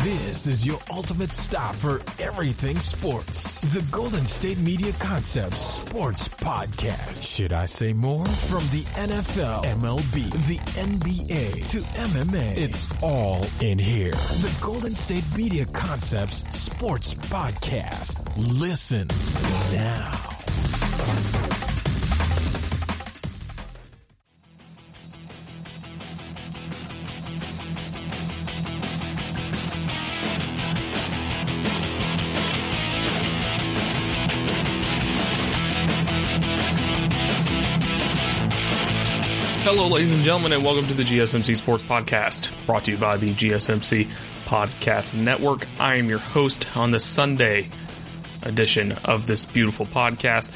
This is your ultimate stop for everything sports. The Golden State Media Concepts Sports Podcast. Should I say more? From the NFL, MLB, the NBA to MMA, it's all in here. The Golden State Media Concepts Sports Podcast. Listen now. Hello, ladies and gentlemen, and welcome to the GSMC Sports Podcast, brought to you by the GSMC Podcast Network. I am your host on the Sunday edition of this beautiful podcast.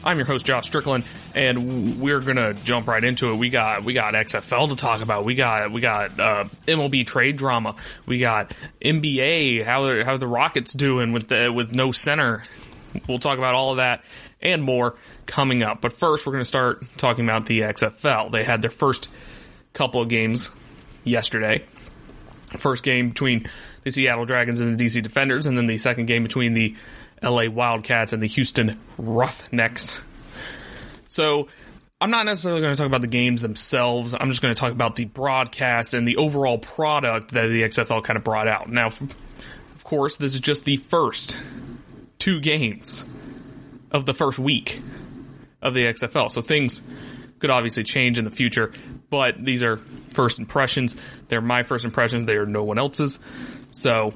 I'm your host, Josh Strickland, and we're gonna jump right into it. We got XFL to talk about. We got MLB trade drama. We got NBA. How the Rockets doing with no center? We'll talk about all of that and more coming up. But first, we're going to start talking about the XFL. They had their first couple of games yesterday. First game between the Seattle Dragons and the DC Defenders, and then the second game between the LA Wildcats and the Houston Roughnecks. So, I'm not necessarily going to talk about the games themselves. I'm just going to talk about the broadcast and the overall product that the XFL kind of brought out. Now, of course, this is just the first two games of the first week of the XFL. So things could obviously change in the future, but these are first impressions. They're my first impressions. They are no one else's. So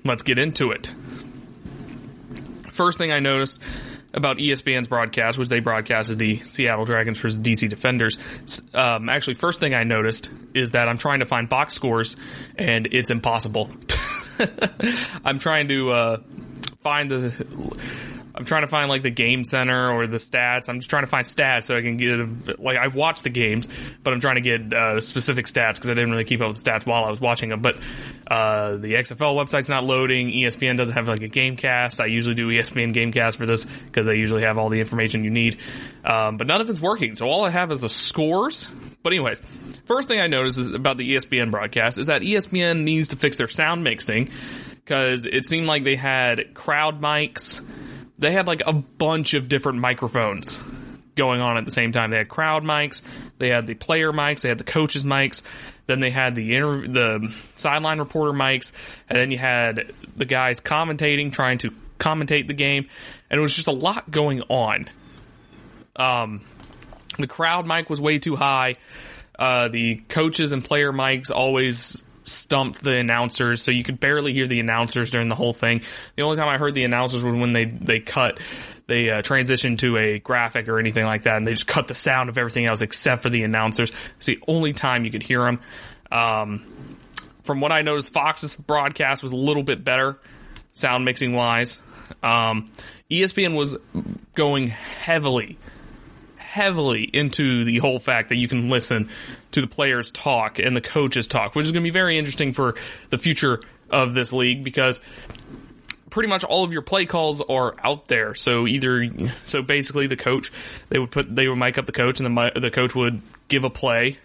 let's get into it. First thing I noticed about ESPN's broadcast was they broadcasted the Seattle Dragons versus DC Defenders. Actually, first thing I noticed is that I'm trying to find box scores, and it's impossible. I'm trying to find like the game center or the stats. I'm just trying to find stats so I can get, I've watched the games, but I'm trying to get specific stats because I didn't really keep up with stats while I was watching them. But the XFL website's not loading. ESPN doesn't have like a game cast. I usually do ESPN game cast for this because they usually have all the information you need. But none of it's working. So all I have is the scores. But anyways, first thing I noticed is about the ESPN broadcast is that ESPN needs to fix their sound mixing because it seemed like they had crowd mics. They had like a bunch of different microphones going on at the same time. They had crowd mics, they had the player mics, they had the coaches' mics, then they had the sideline reporter mics, and then you had the guys commentating, trying to commentate the game, and it was just a lot going on. The crowd mic was way too high. The coaches and player mics always stumped the announcers, so you could barely hear the announcers during the whole thing. The only time I heard the announcers was when they transitioned to a graphic or anything like that, and they just cut the sound of everything else except for the announcers. It's the only time you could hear them. From what I noticed, Fox's broadcast was a little bit better, sound mixing wise. ESPN was going heavily into the whole fact that you can listen to the players talk and the coaches talk, which is going to be very interesting for the future of this league because pretty much all of your play calls are out there. So basically the coach, they would mic up the coach, and the coach would give a play,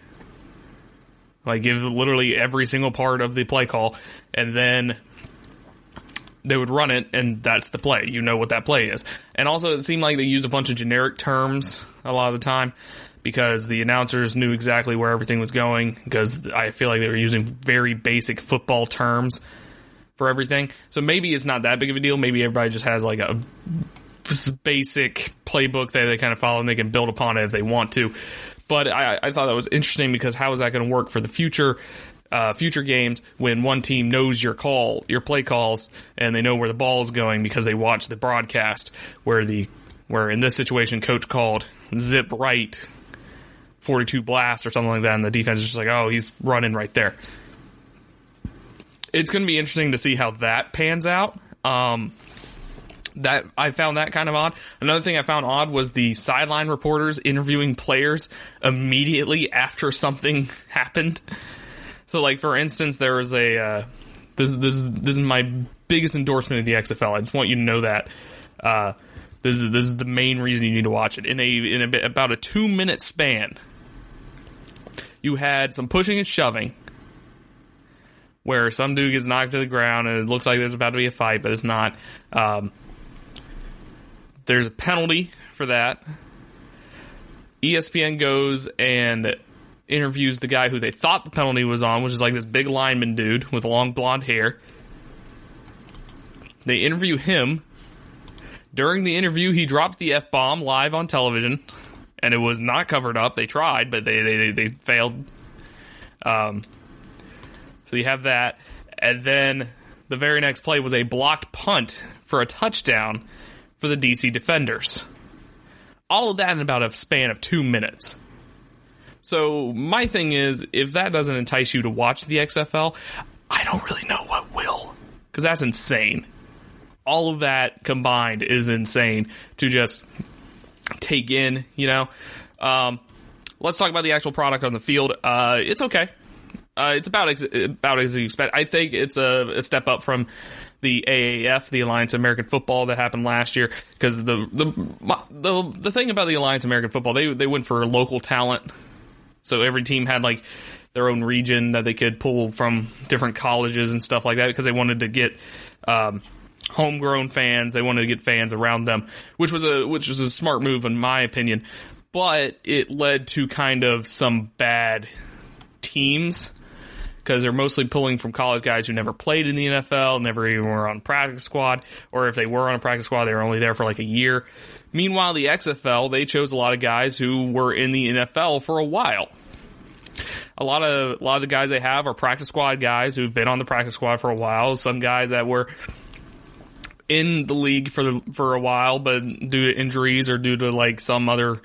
like give literally every single part of the play call, and then they would run it, and that's the play. You know what that play is. And also, it seemed like they used a bunch of generic terms a lot of the time because the announcers knew exactly where everything was going because I feel like they were using very basic football terms for everything. So maybe it's not that big of a deal. Maybe everybody just has like a basic playbook that they kind of follow and they can build upon it if they want to. But I thought that was interesting because how is that going to work for the future games when one team knows your play calls, and they know where the ball is going because they watch the broadcast where in this situation coach called zip right 42 blast or something like that, and the defense is just like, oh, he's running right there. It's going to be interesting to see how that pans out. That I found that kind of odd. Another thing I found odd was the sideline reporters interviewing players immediately after something happened. So, like, for instance, there was this is my biggest endorsement of the XFL. I just want you to know that this is the main reason you need to watch it. In about a 2-minute span, you had some pushing and shoving where some dude gets knocked to the ground and it looks like there's about to be a fight, but it's not. There's a penalty for that. ESPN goes and interviews the guy who they thought the penalty was on, which is like this big lineman dude with long blonde hair. They interview him. During the interview, he drops the F-bomb live on television, and it was not covered up. They tried, but they failed. So you have that. And then the very next play was a blocked punt for a touchdown for the DC Defenders. All of that in about a span of 2 minutes. So my thing is, if that doesn't entice you to watch the XFL, I don't really know what will. Because that's insane. All of that combined is insane to just take in, you know. Let's talk about the actual product on the field. It's okay. It's about as you expect. I think it's a step up from the AAF, the Alliance of American Football, that happened last year. Because the thing about the Alliance of American Football, they went for local talent. So every team had like their own region that they could pull from different colleges and stuff like that, because they wanted to get homegrown fans. They wanted to get fans around them, which was a smart move in my opinion. But it led to kind of some bad teams, because they're mostly pulling from college guys who never played in the NFL, never even were on practice squad, or if they were on a practice squad, they were only there for like a year. Meanwhile, the XFL, they chose a lot of guys who were in the NFL for a while. A lot of the guys they have are practice squad guys who've been on the practice squad for a while. Some guys that were in the league for a while, but due to injuries or due to like some other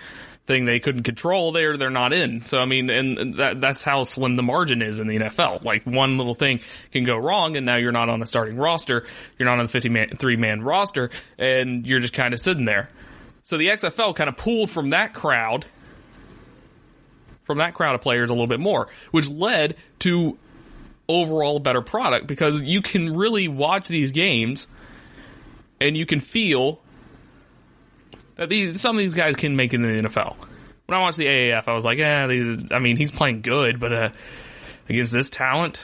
thing they couldn't control, they're not in. So I mean, and that's how slim the margin is in the NFL. Like one little thing can go wrong, and now you're not on the starting roster. You're not on the 53-man roster, and you're just kind of sitting there. So the XFL kind of pulled from that crowd of players a little bit more, which led to overall a better product, because you can really watch these games and you can feel that some of these guys can make it in the NFL. When I watched the AAF, I was like, he's playing good, but against this talent,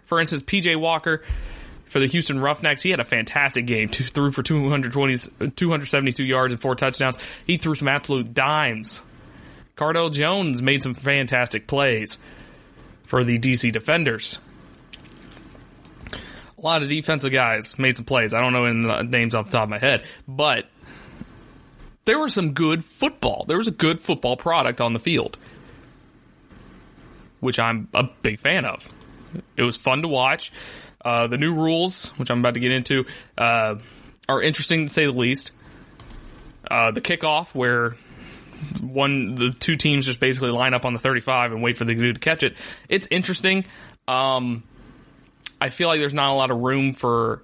for instance, PJ Walker for the Houston Roughnecks, he had a fantastic game. Threw for 272 yards and 4 touchdowns. He threw some absolute dimes. Cardell Jones made some fantastic plays for the DC Defenders. A lot of defensive guys made some plays. I don't know any names off the top of my head, but there was some good football. There was a good football product on the field, which I'm a big fan of. It was fun to watch. The new rules, which I'm about to get into, are interesting to say the least. The kickoff, where the two teams just basically line up on the 35 and wait for the dude to catch it. It's interesting. I feel like there's not a lot of room for...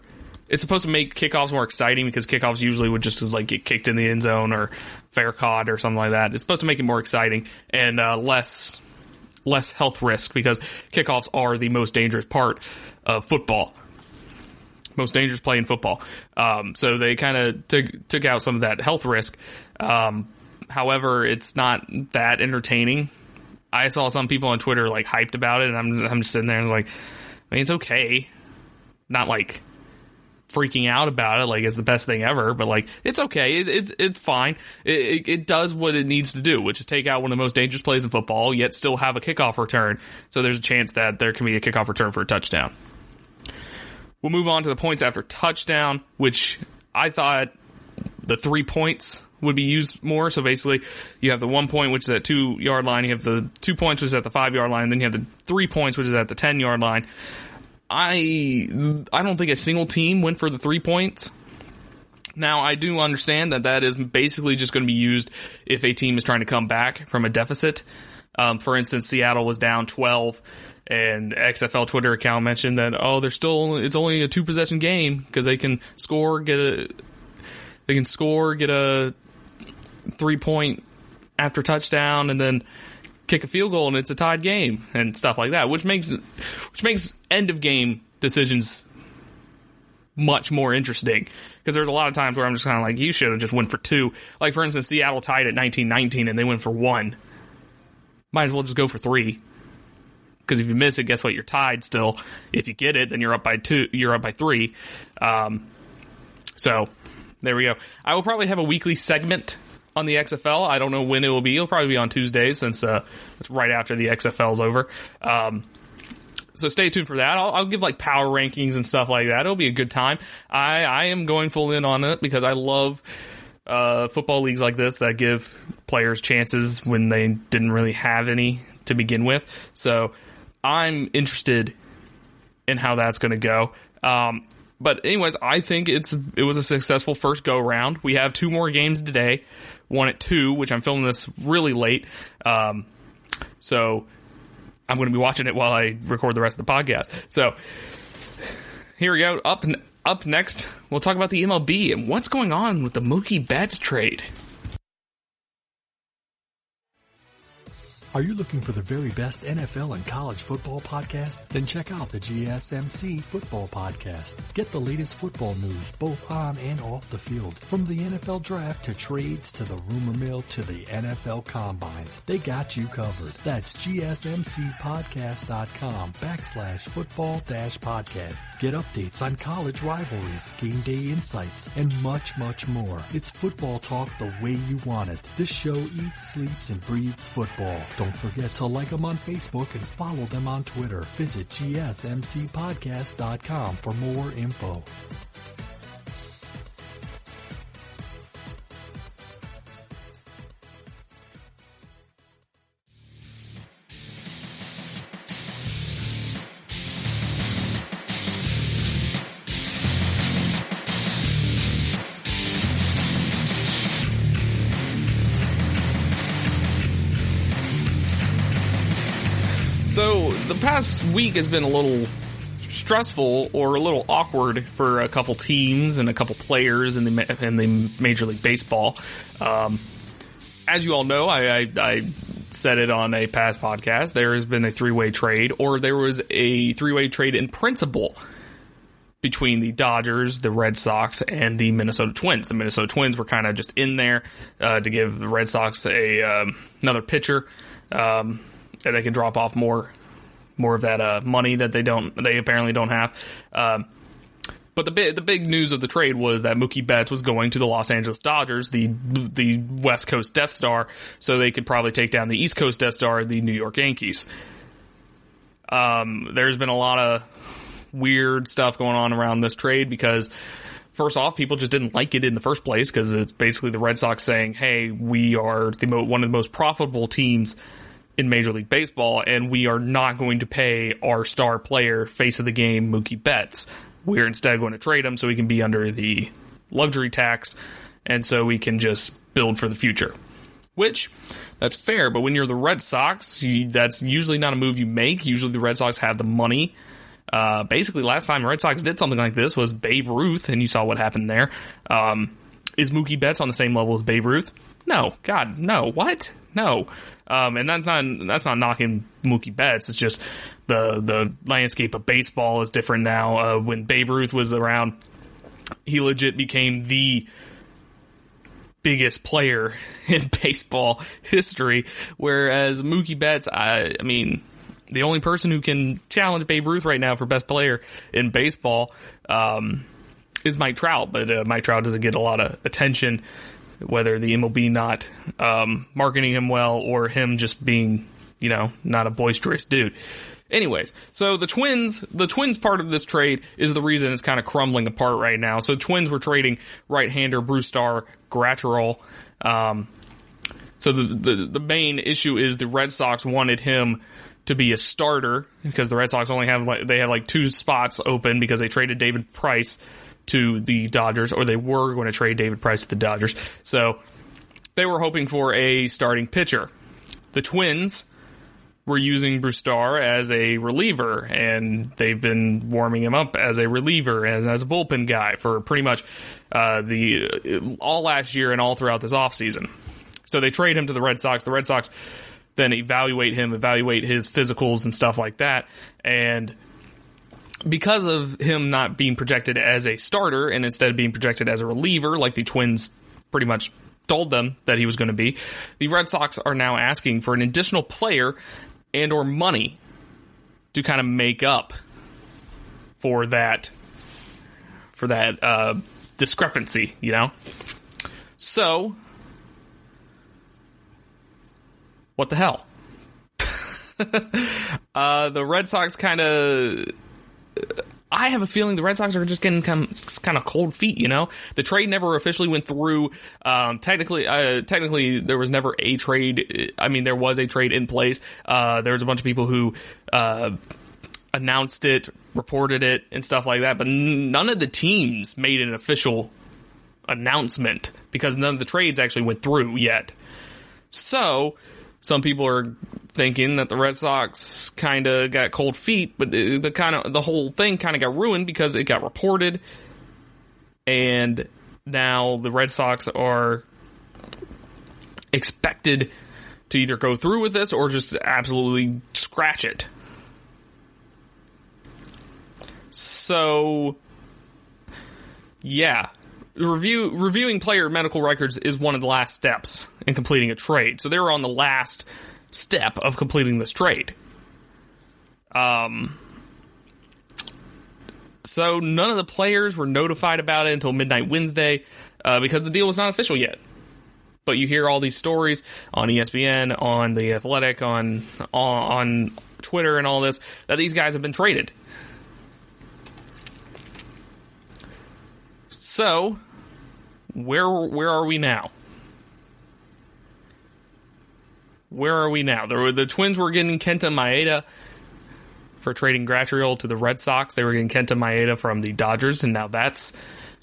It's supposed to make kickoffs more exciting, because kickoffs usually would just like get kicked in the end zone or fair caught or something like that. It's supposed to make it more exciting and less health risk, because kickoffs are the most dangerous part of football. Most dangerous play in football. So they kind of took out some of that health risk. However, it's not that entertaining. I saw some people on Twitter like hyped about it, and I'm just sitting there and like, it's okay. Not like freaking out about it like it's the best thing ever, but like it's okay. It's fine. It does what it needs to do, which is take out one of the most dangerous plays in football, yet still have a kickoff return. So there's a chance that there can be a kickoff return for a touchdown. We'll move on to the points after touchdown, which I thought the 3 points would be used more. So basically, you have the 1 point, which is at 2 yard line. You have the 2 points, which is at the 5 yard line. And then you have the 3 points, which is at the 10 yard line. I don't think a single team went for the 3 points. Now, I do understand that is basically just going to be used if a team is trying to come back from a deficit. For instance, Seattle was down 12, and XFL Twitter account mentioned that, it's only a 2-possession game, because they can score, get a 3-point after touchdown, and then kick a field goal, and it's a tied game and stuff like that, which makes end of game decisions much more interesting, because there's a lot of times where I'm just kind of like, you should have just went for 2. Like, for instance, Seattle tied at 19-19 and they went for 1. Might as well just go for 3. because if you miss it, guess what? You're tied still. If you get it, then you're up by 2. You're up by 3. So there we go. I will probably have a weekly segment on the XFL. I don't know when it will be. It'll probably be on Tuesdays since it's right after the XFL is over. So stay tuned for that. I'll give like power rankings and stuff like that. It'll be a good time. I am going full in on it because I love football leagues like this that give players chances when they didn't really have any to begin with. So I'm interested in how that's going to go. But anyways, I think it was a successful first go round. We have 2 more games today, one at 2, which I'm filming this really late. So I'm going to be watching it while I record the rest of the podcast. So here we go. Up next, we'll talk about the MLB and what's going on with the Mookie Betts trade. Are you looking for the very best NFL and college football podcast? Then check out the GSMC Football Podcast. Get the latest football news both on and off the field. From the NFL Draft to trades to the rumor mill to the NFL Combines. They got you covered. That's GSMCpodcast.com/football-podcast. Get updates on college rivalries, game day insights, and much, much more. It's football talk the way you want it. This show eats, sleeps, and breathes football. Don't forget to like them on Facebook and follow them on Twitter. Visit GSMCpodcast.com for more info. So the past week has been a little stressful or a little awkward for a couple teams and a couple players in the Major League Baseball. As you all know, I said it on a past podcast, there has been a 3-way trade, or there was a 3-way trade in principle between the Dodgers, the Red Sox, and the Minnesota Twins. The Minnesota Twins were kind of just in there to give the Red Sox another pitcher. And they can drop off more of that money that they apparently don't have. But the big news of the trade was that Mookie Betts was going to the Los Angeles Dodgers, the West Coast Death Star, so they could probably take down the East Coast Death Star, the New York Yankees. There's been a lot of weird stuff going on around this trade because, first off, people just didn't like it in the first place because it's basically the Red Sox saying, hey, we are one of the most profitable teams in Major League Baseball, and we are not going to pay our star player, face of the game, Mookie Betts. We're instead going to trade him so he can be under the luxury tax, and so we can just build for the future. Which, that's fair, but when you're the Red Sox, that's usually not a move you make. Usually the Red Sox have the money. Basically, last time the Red Sox did something like this was Babe Ruth, and you saw what happened there. Is Mookie Betts on the same level as Babe Ruth? No. God, no. What? No. And that's not knocking Mookie Betts. It's just the landscape of baseball is different now. When Babe Ruth was around, he legit became the biggest player in baseball history. Whereas Mookie Betts, I mean, the only person who can challenge Babe Ruth right now for best player in baseball is Mike Trout. But Mike Trout doesn't get a lot of attention, whether the MLB not marketing him well or him just being, not a boisterous dude. Anyways, so the Twins part of this trade is the reason it's kind of crumbling apart right now. So the Twins were trading right-hander Brusdar Graterol. So the main issue is the Red Sox wanted him to be a starter because the Red Sox only have like 2 spots open because they traded David Price to the Dodgers, or they were going to trade David Price to the Dodgers. So they were hoping for a starting pitcher. The Twins were using Brusdar as a reliever, and they've been warming him up as a reliever and as a bullpen guy for pretty much all last year and all throughout this offseason. So they trade him to the Red Sox. The Red Sox then evaluate his physicals and stuff like that, and because of him not being projected as a starter and instead being projected as a reliever, like the Twins pretty much told them that he was going to be, the Red Sox are now asking for an additional player and or money to kind of make up for that discrepancy, you know? So, what the hell? The Red Sox kind of... I have a feeling the Red Sox are just getting kind of cold feet, you know? The trade never officially went through. Technically, there was never a trade. I mean, there was a trade in place. There was a bunch of people who announced it, reported it, and stuff like that. But none of the teams made an official announcement because none of the trades actually went through yet. So, some people are thinking that the Red Sox kind of got cold feet, but the whole thing kind of got ruined because it got reported, and now the Red Sox are expected to either go through with this or just absolutely scratch it. So, yeah. Reviewing player medical records is one of the last steps in completing a trade. So they were on the last step of completing this trade. So none of the players were notified about it until midnight Wednesday because the deal was not official yet. But you hear all these stories on ESPN, on The Athletic, on Twitter and all this, that these guys have been traded. So, where are we now? Where are we now? The Twins were getting Kenta Maeda for trading Graterol to the Red Sox. They were getting Kenta Maeda from the Dodgers, and now that's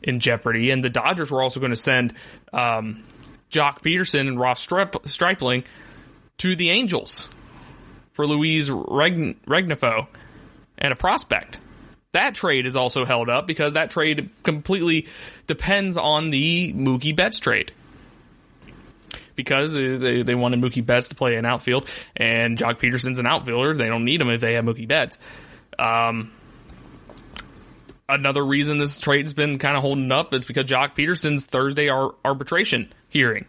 in jeopardy. And the Dodgers were also going to send Jock Peterson and Ross Stripling to the Angels for Luis Regnifo and a prospect. That trade is also held up because that trade completely depends on the Mookie Betts trade. Because they wanted Mookie Betts to play in outfield, and Jock Peterson's an outfielder. They don't need him if they have Mookie Betts. Another reason this trade's been kind of holding up is because Jock Peterson's Thursday arbitration hearing.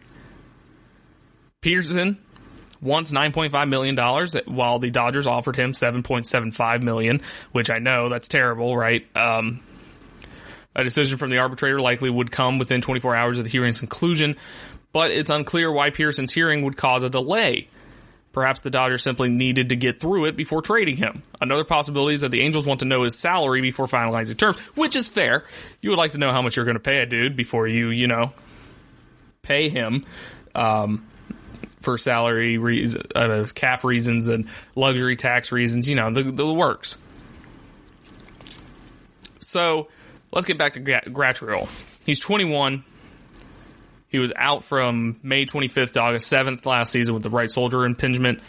Peterson wants $9.5 million, while the Dodgers offered him $7.75 million, which I know that's terrible, right? A decision from the arbitrator likely would come within 24 hours of the hearing's conclusion, but it's unclear why Peterson's hearing would cause a delay. Perhaps the Dodgers simply needed to get through it before trading him. Another possibility is that the Angels want to know his salary before finalizing terms, which is fair. You would like to know how much you're going to pay a dude before you pay him. For salary reasons, cap reasons, and luxury tax reasons, the works. So, let's get back to Graterol. He's 21. He was out from May 25th to August 7th last season with the right shoulder impingement.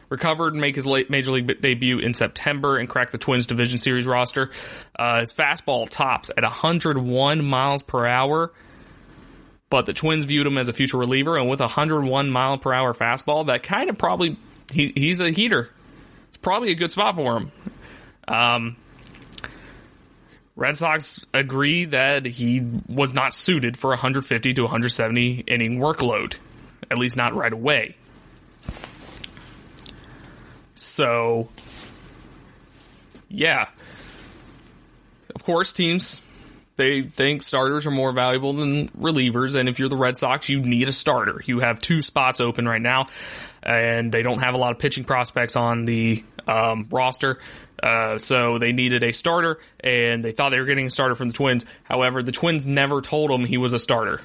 Recovered and make his major league debut in September and cracked the Twins Division Series roster. His fastball tops at 101 miles per hour. But the Twins viewed him as a future reliever, and with a 101 mile per hour fastball, that kind of probably he's a heater. It's probably a good spot for him. Red Sox agree that he was not suited for 150 to 170 inning workload, at least not right away. So, yeah, of course, teams. They think starters are more valuable than relievers, and if you're the Red Sox, you need a starter. You have 2 spots open right now, and they don't have a lot of pitching prospects on the roster, so they needed a starter, and they thought they were getting a starter from the Twins. However, the Twins never told them he was a starter.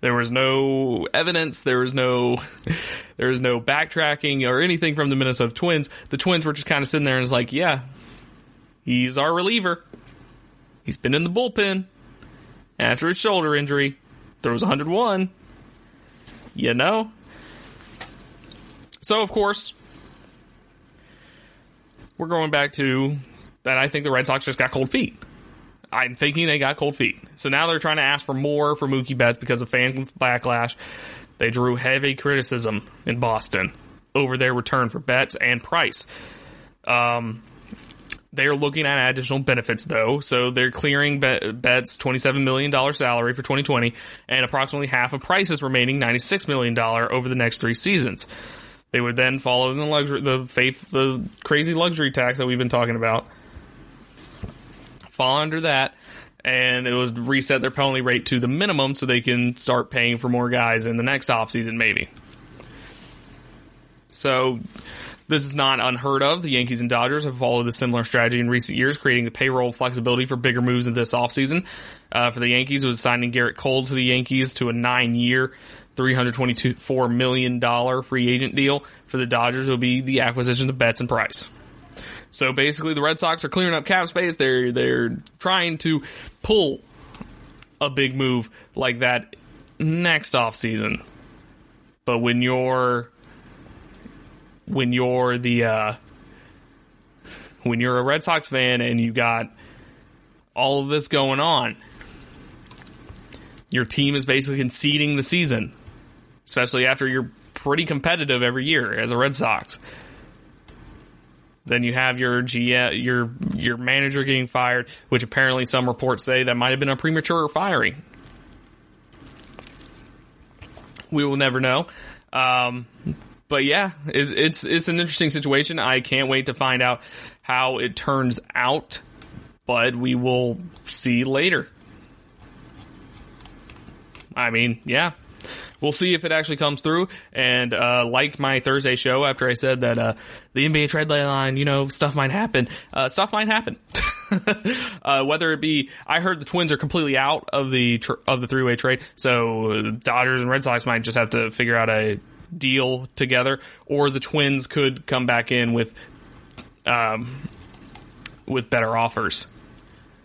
There was no evidence, there was no backtracking or anything from the Minnesota Twins. The Twins were just kind of sitting there and was like, yeah, he's our reliever. He's been in the bullpen after his shoulder injury. Throws 101. So, of course, we're going back to that I think the Red Sox just got cold feet. I'm thinking they got cold feet. So now they're trying to ask for more for Mookie Betts because of fan backlash. They drew heavy criticism in Boston over their return for Betts and Price. They're looking at additional benefits, though, so they're clearing Betts' $27 million salary for 2020 and approximately half of Price's remaining $96 million over the next 3 seasons. They would then follow the crazy luxury tax that we've been talking about. Fall under that, and it would reset their penalty rate to the minimum so they can start paying for more guys in the next offseason, maybe. So this is not unheard of. The Yankees and Dodgers have followed a similar strategy in recent years, creating the payroll flexibility for bigger moves in this offseason. For the Yankees, it was signing Garrett Cole to the Yankees to a 9-year, $324 million free agent deal. For the Dodgers, it will be the acquisition of Betts and Price. So basically, the Red Sox are clearing up cap space. They're trying to pull a big move like that next offseason. But when you're a Red Sox fan and you got all of this going on, your team is basically conceding the season, especially after you're pretty competitive every year as a Red Sox. Then you have your manager getting fired, which apparently some reports say that might have been a premature firing. We will never know. But yeah, it's an interesting situation. I can't wait to find out how it turns out, but we will see later. I mean, yeah. We'll see if it actually comes through. And like my Thursday show, after I said that the NBA trade deadline, stuff might happen. Stuff might happen. Whether it be, I heard the Twins are completely out of the three-way trade, so Dodgers and Red Sox might just have to figure out a deal together, or the Twins could come back in with better offers.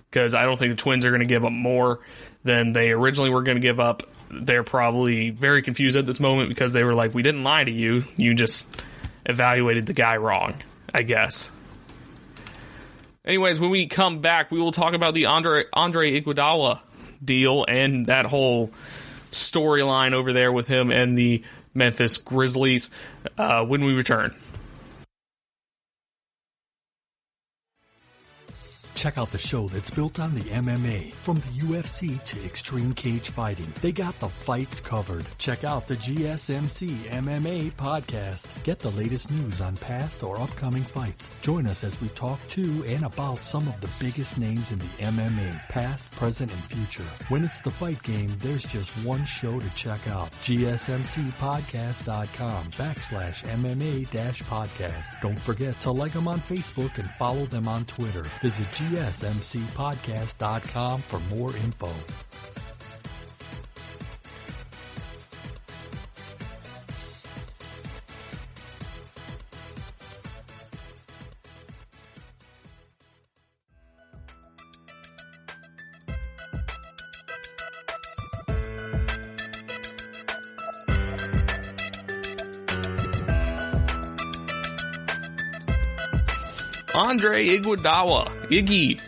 Because I don't think the Twins are going to give up more than they originally were going to give up. They're probably very confused at this moment because they were like, we didn't lie to you. You just evaluated the guy wrong, I guess. Anyways, when we come back, we will talk about the Andre Iguodala deal and that whole storyline over there with him and the Memphis Grizzlies when we return. Check out the show that's built on the MMA, from the UFC to extreme cage fighting. They got the fights covered. Check out the GSMC MMA podcast. Get the latest news on past or upcoming fights. Join us as we talk to and about some of the biggest names in the MMA, past, present, and future. When it's the fight game, there's just one show to check out. GSMCpodcast.com/MMA-podcast. Don't forget to like them on Facebook and follow them on Twitter. Visit GSMCpodcast.com for more info. Andre Iguodala, Iggy,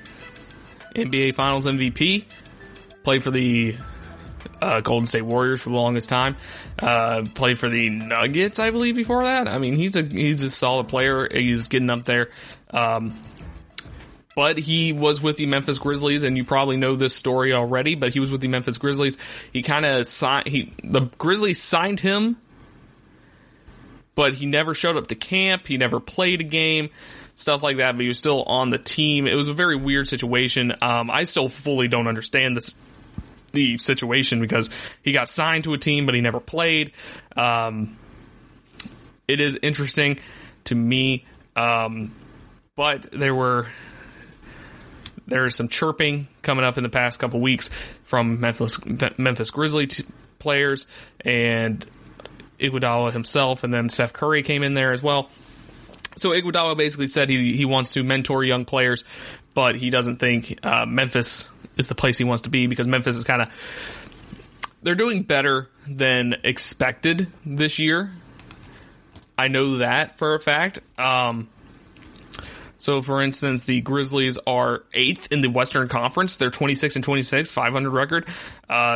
NBA Finals MVP, played for the Golden State Warriors for the longest time, played for the Nuggets, I believe, before that. I mean, he's a solid player. He's getting up there. But he was with the Memphis Grizzlies, and you probably know this story already, but he was with the Memphis Grizzlies. The Grizzlies signed him, but he never showed up to camp. He never played a game. Stuff like that, but he was still on the team. It was a very weird situation. I still fully don't understand the situation because he got signed to a team, but he never played. It is interesting to me, but there's some chirping coming up in the past couple weeks from Memphis Grizzlies players and Iguodala himself, and then Steph Curry came in there as well. So Iguodala basically said he wants to mentor young players, but he doesn't think Memphis is the place he wants to be because Memphis is they're doing better than expected this year. I know that for a fact. So, for instance, the Grizzlies are 8th in the Western Conference. They're 26-26, 500 record.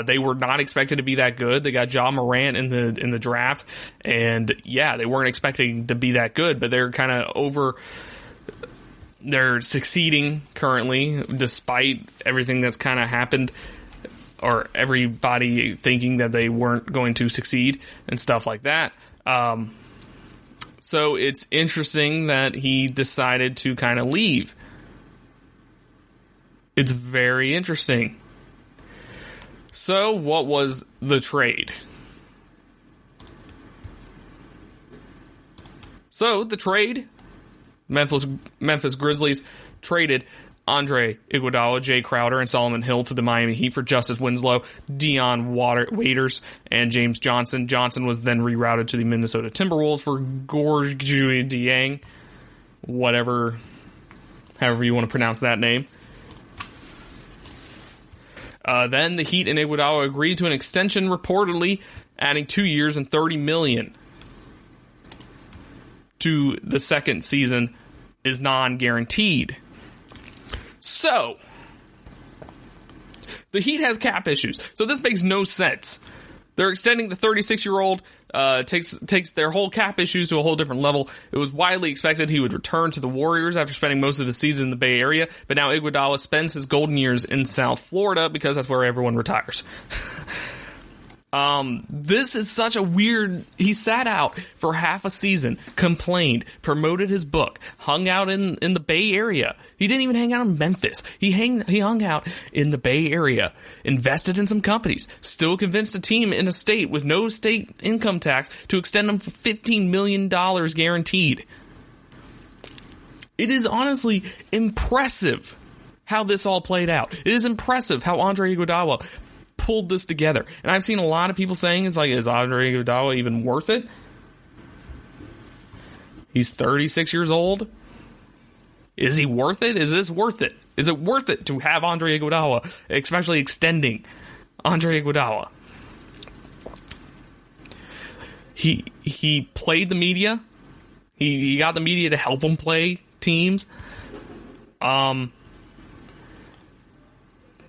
They were not expected to be that good. They got Ja Morant in the draft, and yeah, they weren't expecting to be that good. But they're kind of they're succeeding currently, despite everything that's kind of happened, or everybody thinking that they weren't going to succeed and stuff like that. So it's interesting that he decided to kind of leave. It's very interesting. So what was the trade? So the trade, Memphis Grizzlies traded Andre Iguodala, Jay Crowder, and Solomon Hill to the Miami Heat for Justice Winslow, Dion Waiters, and James Johnson. Johnson was then rerouted to the Minnesota Timberwolves for Gorgui Dieng, however you want to pronounce that name. Then the Heat and Iguodala agreed to an extension, reportedly adding 2 years and $30 million to the second season is non-guaranteed. So, the Heat has cap issues. So this makes no sense. They're extending the 36-year-old, takes their whole cap issues to a whole different level. It was widely expected he would return to the Warriors after spending most of his season in the Bay Area, but now Iguodala spends his golden years in South Florida because that's where everyone retires. This is such a weird... He sat out for half a season, complained, promoted his book, hung out in the Bay Area. He didn't even hang out in Memphis. He hung out in the Bay Area, invested in some companies, still convinced a team in a state with no state income tax to extend him for $15 million guaranteed. It is honestly impressive how this all played out. It is impressive how Andre Iguodala pulled this together. And I've seen a lot of people saying, it's like, is Andre Iguodala even worth it? He's 36 years old. Is he worth it? Is this worth it? Is it worth it to have Andre Iguodala, especially extending Andre Iguodala? He played the media. He got the media to help him play teams.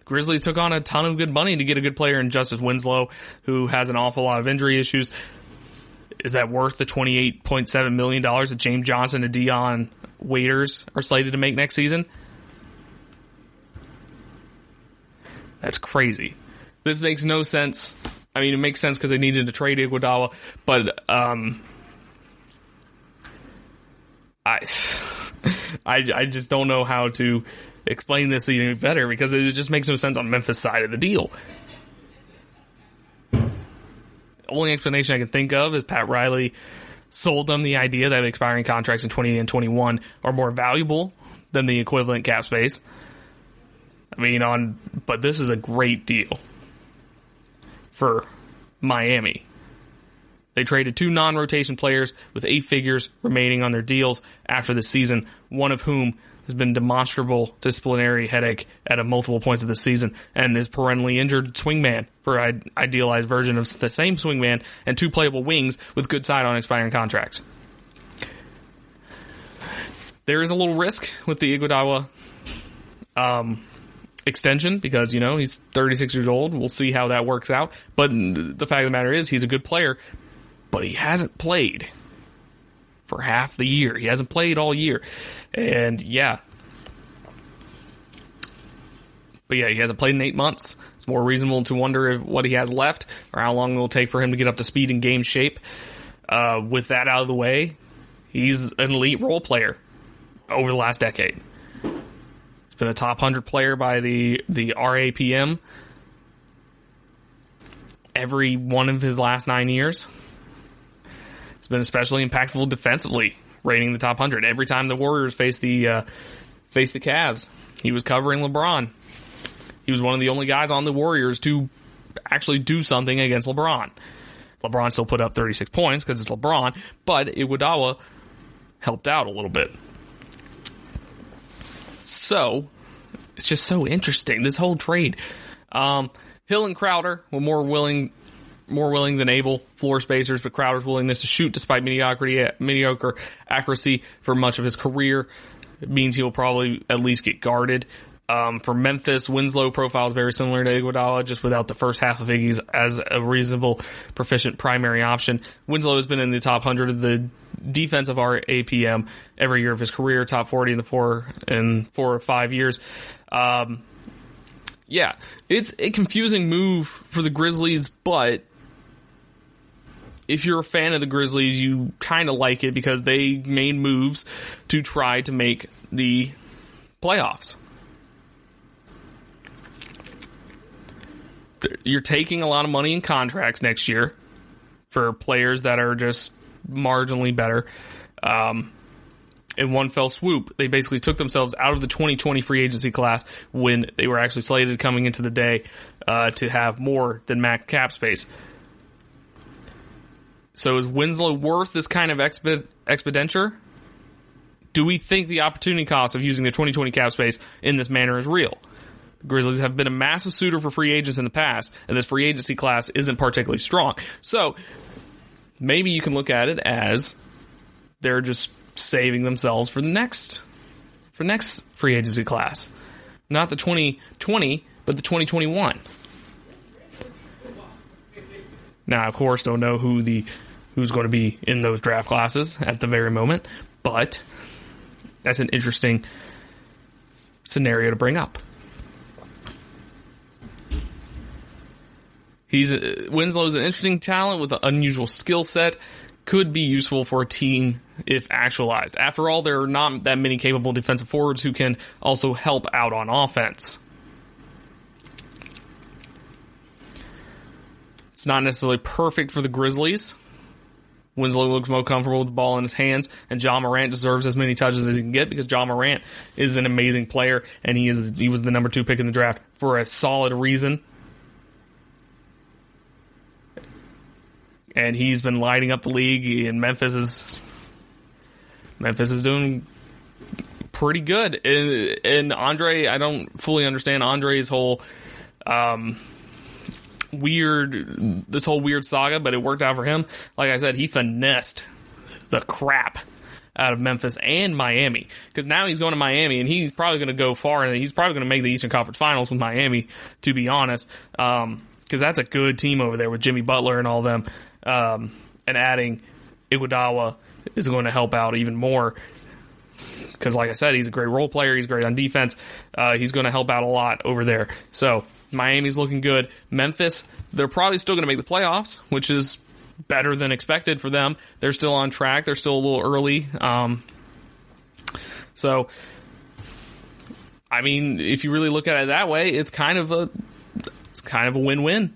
Grizzlies took on a ton of good money to get a good player in Justice Winslow, who has an awful lot of injury issues. Is that worth the $28.7 million that James Johnson and Dion Waiters are slated to make next season? That's crazy. This makes no sense. I mean, it makes sense because they needed to trade Iguodala, but I just don't know how to explain this even better because it just makes no sense on Memphis' side of the deal. The only explanation I can think of is Pat Riley sold them the idea that expiring contracts in 20 and 21 are more valuable than the equivalent cap space. I mean, but this is a great deal for Miami. They traded 2 non-rotation players with 8 figures remaining on their deals after the season, one of whom has been demonstrable disciplinary headache at multiple points of the season and is perennially injured swingman for an idealized version of the same swingman and 2 playable wings with good side on expiring contracts. There is a little risk with the Iguodala extension because, he's 36 years old. We'll see how that works out. But the fact of the matter is he's a good player, but he hasn't played for half the year. He hasn't played all year. And he hasn't played in 8 months. It's more reasonable to wonder what he has left or how long it will take for him to get up to speed in game shape. With that out of the way, he's an elite role player over the last decade. He's been a top 100 player by the RAPM every one of his last 9 years. He's been especially impactful defensively, rating the top 100. Every time the Warriors faced the Cavs, he was covering LeBron. He was one of the only guys on the Warriors to actually do something against LeBron. LeBron still put up 36 points because it's LeBron, but Iguodala helped out a little bit. So, it's just so interesting, this whole trade. Hill and Crowder were more willing than able floor spacers, but Crowder's willingness to shoot despite mediocre accuracy for much of his career means he'll probably at least get guarded. For Memphis, Winslow profile is very similar to Iguodala, just without the first half of Iggy's as a reasonable, proficient primary option. Winslow has been in the top 100 of the defensive RAPM every year of his career, top 40 in the 4 or 5 years. It's a confusing move for the Grizzlies, but if you're a fan of the Grizzlies, you kind of like it because they made moves to try to make the playoffs. You're taking a lot of money in contracts next year for players that are just marginally better. In one fell swoop, they basically took themselves out of the 2020 free agency class when they were actually slated coming into the day to have more than max cap space. So is Winslow worth this kind of expenditure? Do we think the opportunity cost of using the 2020 cap space in this manner is real? The Grizzlies have been a massive suitor for free agents in the past, and this free agency class isn't particularly strong. So maybe you can look at it as they're just saving themselves for next free agency class. Not the 2020, but the 2021. Now, of course, don't know who's going to be in those draft classes at the very moment, but that's an interesting scenario to bring up. Winslow's an interesting talent with an unusual skill set. Could be useful for a team if actualized. After all, there are not that many capable defensive forwards who can also help out on offense. It's not necessarily perfect for the Grizzlies. Winslow looks more comfortable with the ball in his hands, and Ja Morant deserves as many touches as he can get because Ja Morant is an amazing player, and he was the number 2 pick in the draft for a solid reason. And he's been lighting up the league, and Memphis is doing pretty good. And Andre, I don't fully understand Andre's whole weird saga, but it worked out for him. Like I said, he finessed the crap out of Memphis and Miami, because now he's going to Miami, and he's probably going to go far, and he's probably going to make the Eastern Conference Finals with Miami, to be honest, because that's a good team over there with Jimmy Butler and all them. And adding Iguodala is going to help out even more because, like I said, he's a great role player. He's great on defense. He's going to help out a lot over there. So Miami's looking good. Memphis, they're probably still going to make the playoffs, which is better than expected for them. They're still on track. They're still a little early. So, I mean, if you really look at it that way, it's kind of a win-win.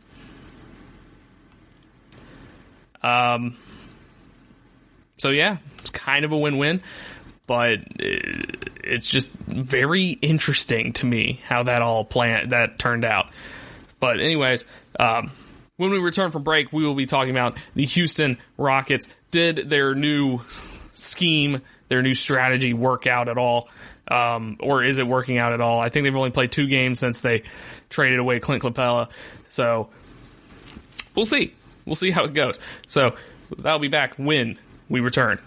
So yeah, it's kind of a win-win, but it's just very interesting to me how that turned out. But anyways, when we return from break, we will be talking about the Houston Rockets. Did their new scheme, their new strategy work out at all? Or is it working out at all? I think they've only played 2 games since they traded away Clint Capella. So we'll see. We'll see how it goes. So that'll be back when we return.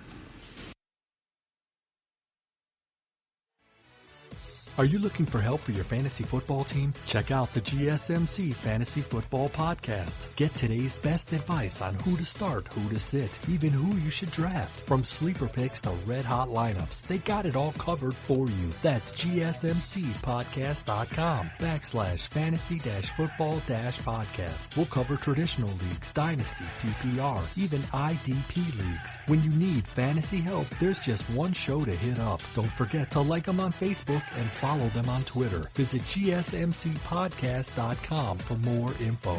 Are you looking for help for your fantasy football team? Check out the GSMC Fantasy Football Podcast. Get today's best advice on who to start, who to sit, even who you should draft. From sleeper picks to red-hot lineups, they got it all covered for you. That's gsmcpodcast.com/fantasy-football-podcast. We'll cover traditional leagues, dynasty, PPR, even IDP leagues. When you need fantasy help, there's just one show to hit up. Don't forget to like them on Facebook and follow them on Twitter. Visit gsmcpodcast.com for more info.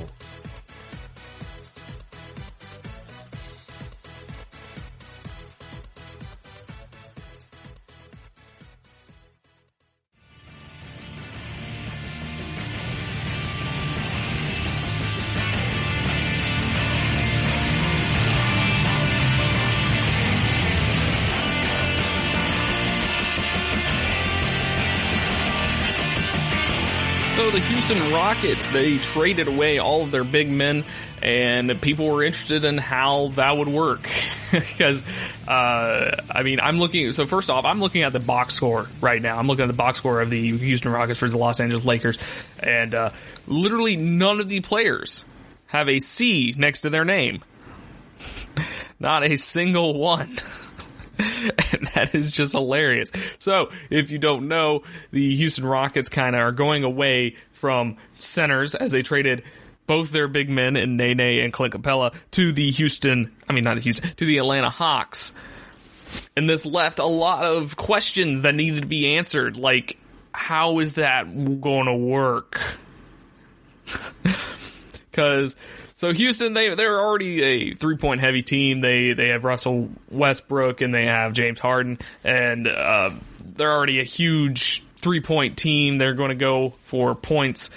So the Houston Rockets, they traded away all of their big men, and people were interested in how that would work. Because, so first off, I'm looking at the box score right now. I'm looking at the box score of the Houston Rockets versus the Los Angeles Lakers, and literally none of the players have a C next to their name. Not a single one. And that is just hilarious. So, if you don't know, the Houston Rockets kind of are going away from centers as they traded both their big men in Nene and Clint Capella to the Atlanta Hawks. And this left a lot of questions that needed to be answered, like, how is that going to work? So Houston, they're already a 3-point heavy team. They have Russell Westbrook and they have James Harden, and they're already a huge 3-point team. They're going to go for points.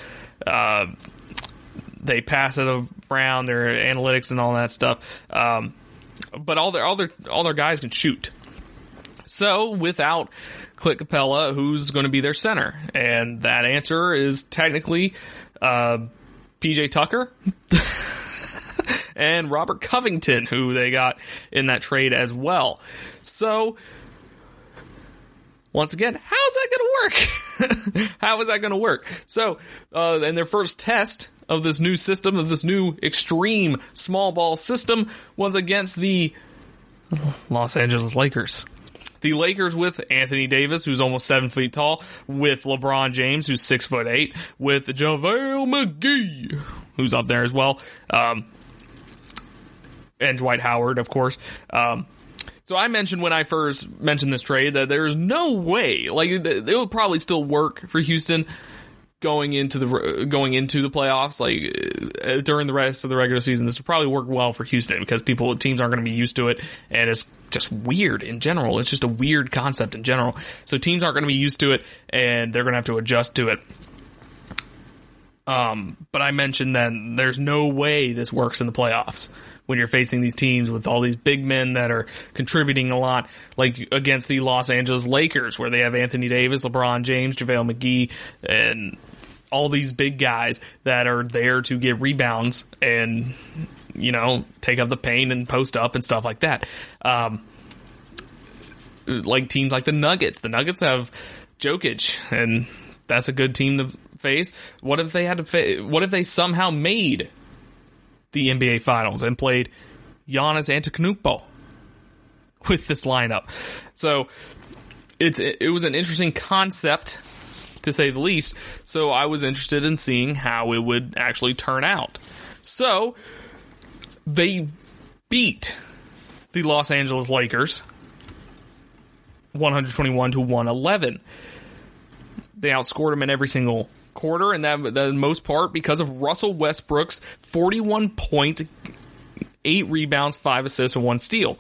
They pass it around, their analytics and all that stuff. But all their guys can shoot. So without Clint Capella, who's going to be their center? And that answer is technically PJ Tucker and Robert Covington, who they got in that trade as well. So once again, how is that going to work? How is that going to work? So in their first test of this new system, of this new extreme small ball system, was against the Los Angeles Lakers. The Lakers with Anthony Davis, who's almost 7 feet tall, with LeBron James, who's 6'8", with JaVale McGee, who's up there as well, and Dwight Howard, of course. So I mentioned when I first mentioned this trade that there's no way, like, it would probably still work for Houston going into the playoffs, like during the rest of the regular season. This would probably work well for Houston because teams aren't going to be used to it, and it's just weird in general. It's just a weird concept in general. So teams aren't going to be used to it, and they're going to have to adjust to it. But I mentioned that there's no way this works in the playoffs when you're facing these teams with all these big men that are contributing a lot, like against the Los Angeles Lakers, where they have Anthony Davis, LeBron James, JaVale McGee, and all these big guys that are there to get rebounds and, take up the paint and post up and stuff like that. Like teams like the Nuggets. The Nuggets have Jokic, and that's a good team to face. What if they somehow made the NBA Finals and played Giannis Antetokounmpo with this lineup? So it was an interesting concept, to say the least. So I was interested in seeing how it would actually turn out. So they beat the Los Angeles Lakers 121-111. They outscored them in every single quarter, and that the most part because of Russell Westbrook's 41 point, 8 rebounds, 5 assists, and 1 steal.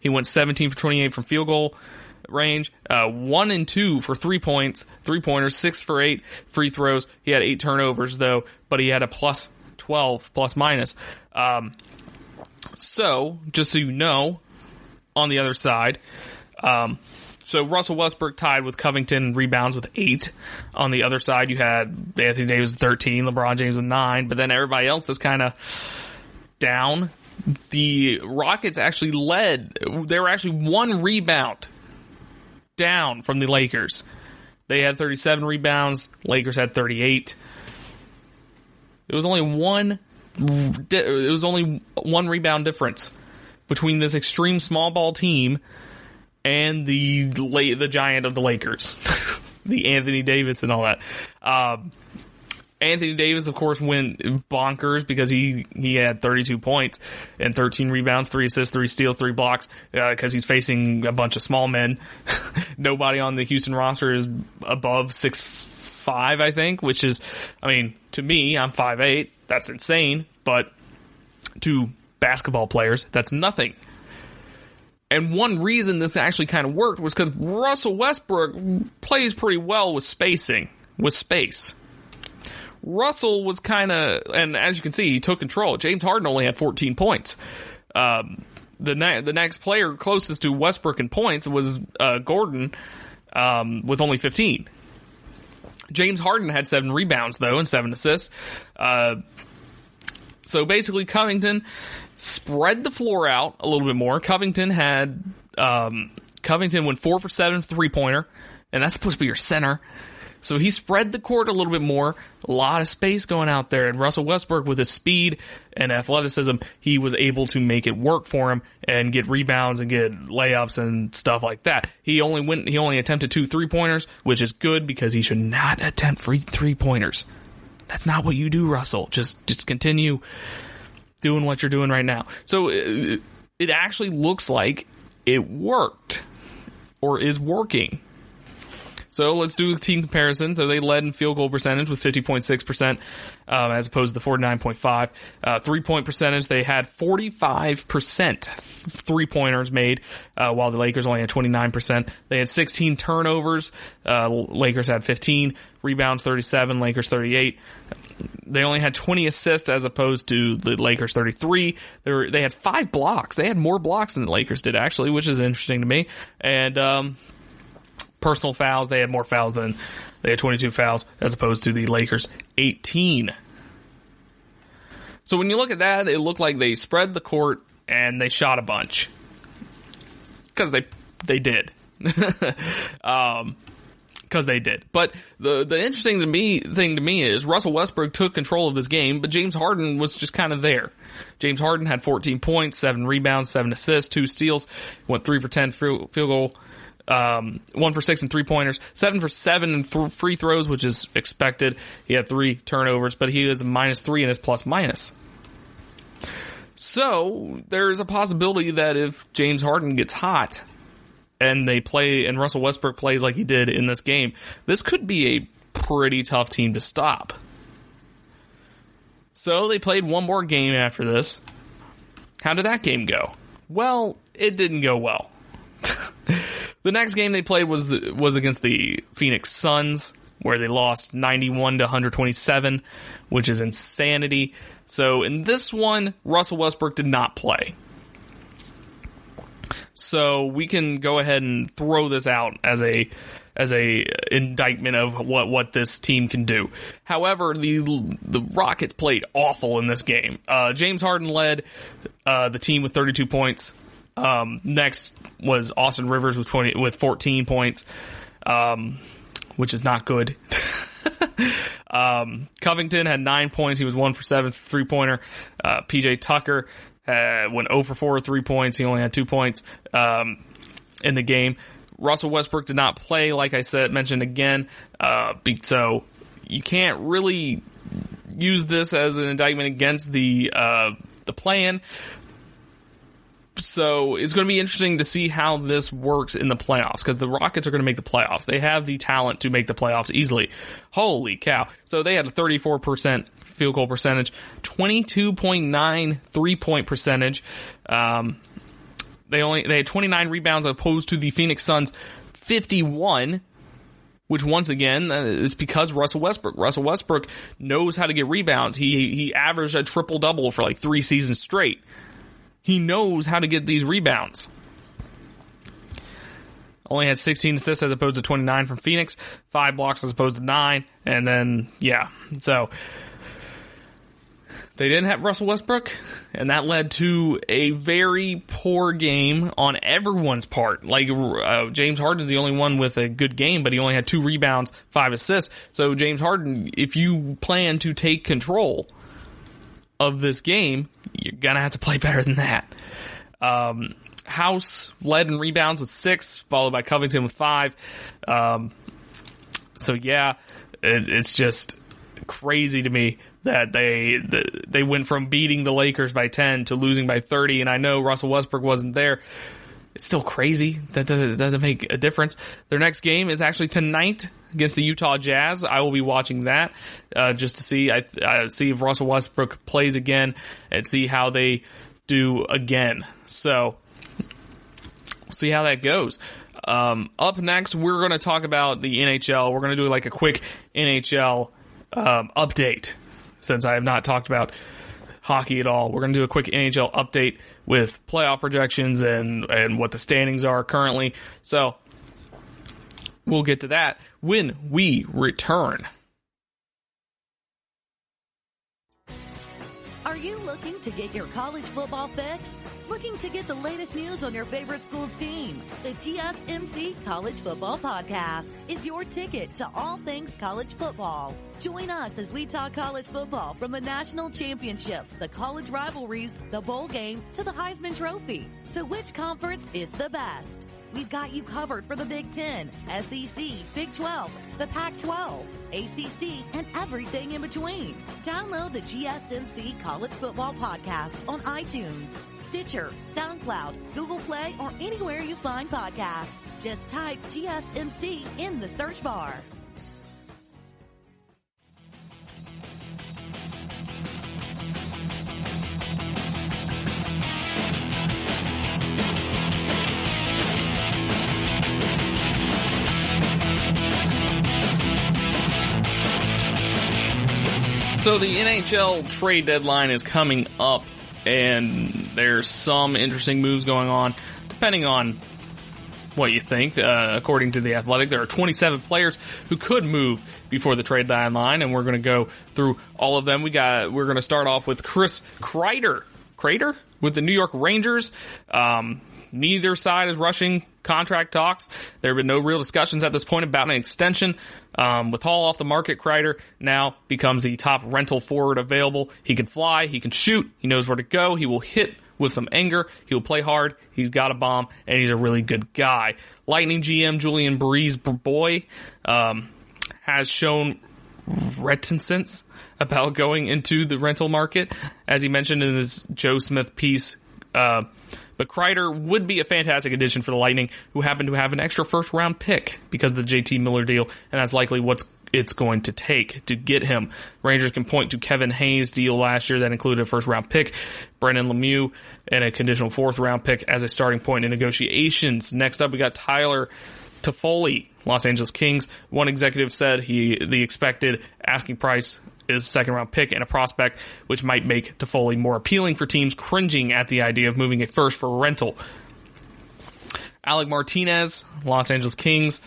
He went 17 for 28 from field goal range, 1 and 2 for 3 3-pointers, 6 for 8 free throws. He had 8 turnovers though, but he had a plus 12 plus minus. So just so you know, on the other side, so Russell Westbrook tied with Covington in rebounds with 8. On the other side, you had Anthony Davis with 13, LeBron James with 9, but then everybody else is kind of down. The Rockets actually led. They were actually 1 rebound down from the Lakers. They had 37 rebounds. Lakers had 38. It was only one rebound difference between this extreme small ball team and the giant of the Lakers, the Anthony Davis and all that. Anthony Davis, of course, went bonkers because he had 32 points and 13 rebounds, 3 assists, 3 steals, 3 blocks, because he's facing a bunch of small men. Nobody on the Houston roster is above 6'5", I think, which is, to me, I'm 5'8". That's insane, but to basketball players, that's nothing. And one reason this actually kind of worked was because Russell Westbrook plays pretty well with space. Russell was kind of, and as you can see, he took control. James Harden only had 14 points. The next player closest to Westbrook in points was Gordon with only 15. James Harden had 7 rebounds, though, and 7 assists. So basically, Covington spread the floor out a little bit more. Covington went 4 for 7 3-pointer, and that's supposed to be your center. So he spread the court a little bit more, a lot of space going out there, and Russell Westbrook, with his speed and athleticism, he was able to make it work for him and get rebounds and get layups and stuff like that. He only attempted 2 3-pointers, which is good because he should not attempt 3-pointers. That's not what you do, Russell. Just continue doing what you're doing right now. So it actually looks like it worked or is working. So let's do a team comparison. So they led in field goal percentage with 50.6%, as opposed to the 49.5%. 3-point percentage, they had 45% three-pointers made, while the Lakers only had 29%. They had 16 turnovers. Lakers had 15. Rebounds, 37. Lakers, 38. They only had 20 assists as opposed to the Lakers 33. They had 5 blocks. They had more blocks than the Lakers did, actually, which is interesting to me. And personal fouls, they had more fouls than they had 22 fouls as opposed to the Lakers 18. So when you look at that, it looked like they spread the court and they shot a bunch. Because they did. Because they did. But the interesting thing to me is Russell Westbrook took control of this game, but James Harden was just kind of there. James Harden had 14 points, 7 rebounds, 7 assists, 2 steals, went 3 for 10 field goal, 1 for 6 in 3-pointers, 7 for 7 in free throws, which is expected. He had 3 turnovers, but he is a -3 in his plus-minus. So there's a possibility that if James Harden gets hot and Russell Westbrook plays like he did in this game, this could be a pretty tough team to stop. So they played one more game after this. How did that game go? Well, it didn't go well. The next game they played was against the Phoenix Suns, where they lost 91-127, which is insanity. So in this one, Russell Westbrook did not play. So we can go ahead and throw this out as a indictment of what this team can do. However, the Rockets played awful in this game. James Harden led the team with 32 points. Next was Austin Rivers with 14 points, which is not good. Covington had 9 points. He was 1 for 7 3-pointer. PJ Tucker went 0 for 4 3 points. He only had 2 points in the game. Russell Westbrook did not play, like I mentioned again. So you can't really use this as an indictment against the plan. So it's going to be interesting to see how this works in the playoffs, because the Rockets are going to make the playoffs. They have the talent to make the playoffs easily. Holy cow. So they had a 34% field goal percentage, 22.9 3-point percentage. They had 29 rebounds opposed to the Phoenix Suns 51, which once again is because Russell Westbrook knows how to get rebounds. He averaged a triple-double for like 3 seasons straight. He knows how to get these rebounds. Only had 16 assists as opposed to 29 from Phoenix, 5 blocks as opposed to 9, and then, yeah. So they didn't have Russell Westbrook, and that led to a very poor game on everyone's part. Like, James Harden is the only one with a good game, but he only had 2 rebounds, 5 assists. So James Harden, if you plan to take control of this game, you're going to have to play better than that. House led in rebounds with 6, followed by Covington with 5. So yeah, it's just crazy to me that they went from beating the Lakers by 10 to losing by 30, and I know Russell Westbrook wasn't there. It's still crazy. That doesn't make a difference. Their next game is actually tonight against the Utah Jazz. I will be watching that just to see see if Russell Westbrook plays again and see how they do again. So we'll see how that goes. Up next, we're going to talk about the NHL. We're going to do like a quick NHL update, since I have not talked about hockey at all. We're going to do a quick NHL update with playoff projections and what the standings are currently. So we'll get to that when we return. Are you looking to get your college football fix? Looking to get the latest news on your favorite school's team? The GSMC College Football Podcast is your ticket to all things college football. Join us as we talk college football from the national championship, the college rivalries, the bowl game, to the Heisman Trophy. To which conference is the best? We've got you covered for the Big Ten, SEC, Big 12, the Pac-12, ACC, and everything in between. Download the GSMC College Football Podcast on iTunes, Stitcher, SoundCloud, Google Play, or anywhere you find podcasts. Just type GSMC in the search bar. So the NHL trade deadline is coming up, and there's some interesting moves going on, depending on what you think. According to The Athletic, there are 27 players who could move before the trade deadline, and we're going to go through all of them. We're going to start off with Chris Kreider with the New York Rangers. Neither side is rushing contract talks. There have been no real discussions at this point about an extension. With Hall off the market, Kreider now becomes the top rental forward available. He can fly, he can shoot, he knows where to go, he will hit with some anger, he will play hard, he's got a bomb, and he's a really good guy. Lightning GM Julian Breeze-Boy has shown reticence about going into the rental market, as he mentioned in his Joe Smith piece. But Kreider would be a fantastic addition for the Lightning, who happen to have an extra first-round pick because of the JT Miller deal, and that's likely what it's going to take to get him. Rangers can point to Kevin Hayes' deal last year that included a first-round pick, Brendan Lemieux, and a conditional fourth-round pick as a starting point in negotiations. Next up, we got Tyler Toffoli, Los Angeles Kings. One executive said the expected asking price is a second-round pick and a prospect, which might make Toffoli more appealing for teams cringing at the idea of moving a first for a rental. Alec Martinez, Los Angeles Kings.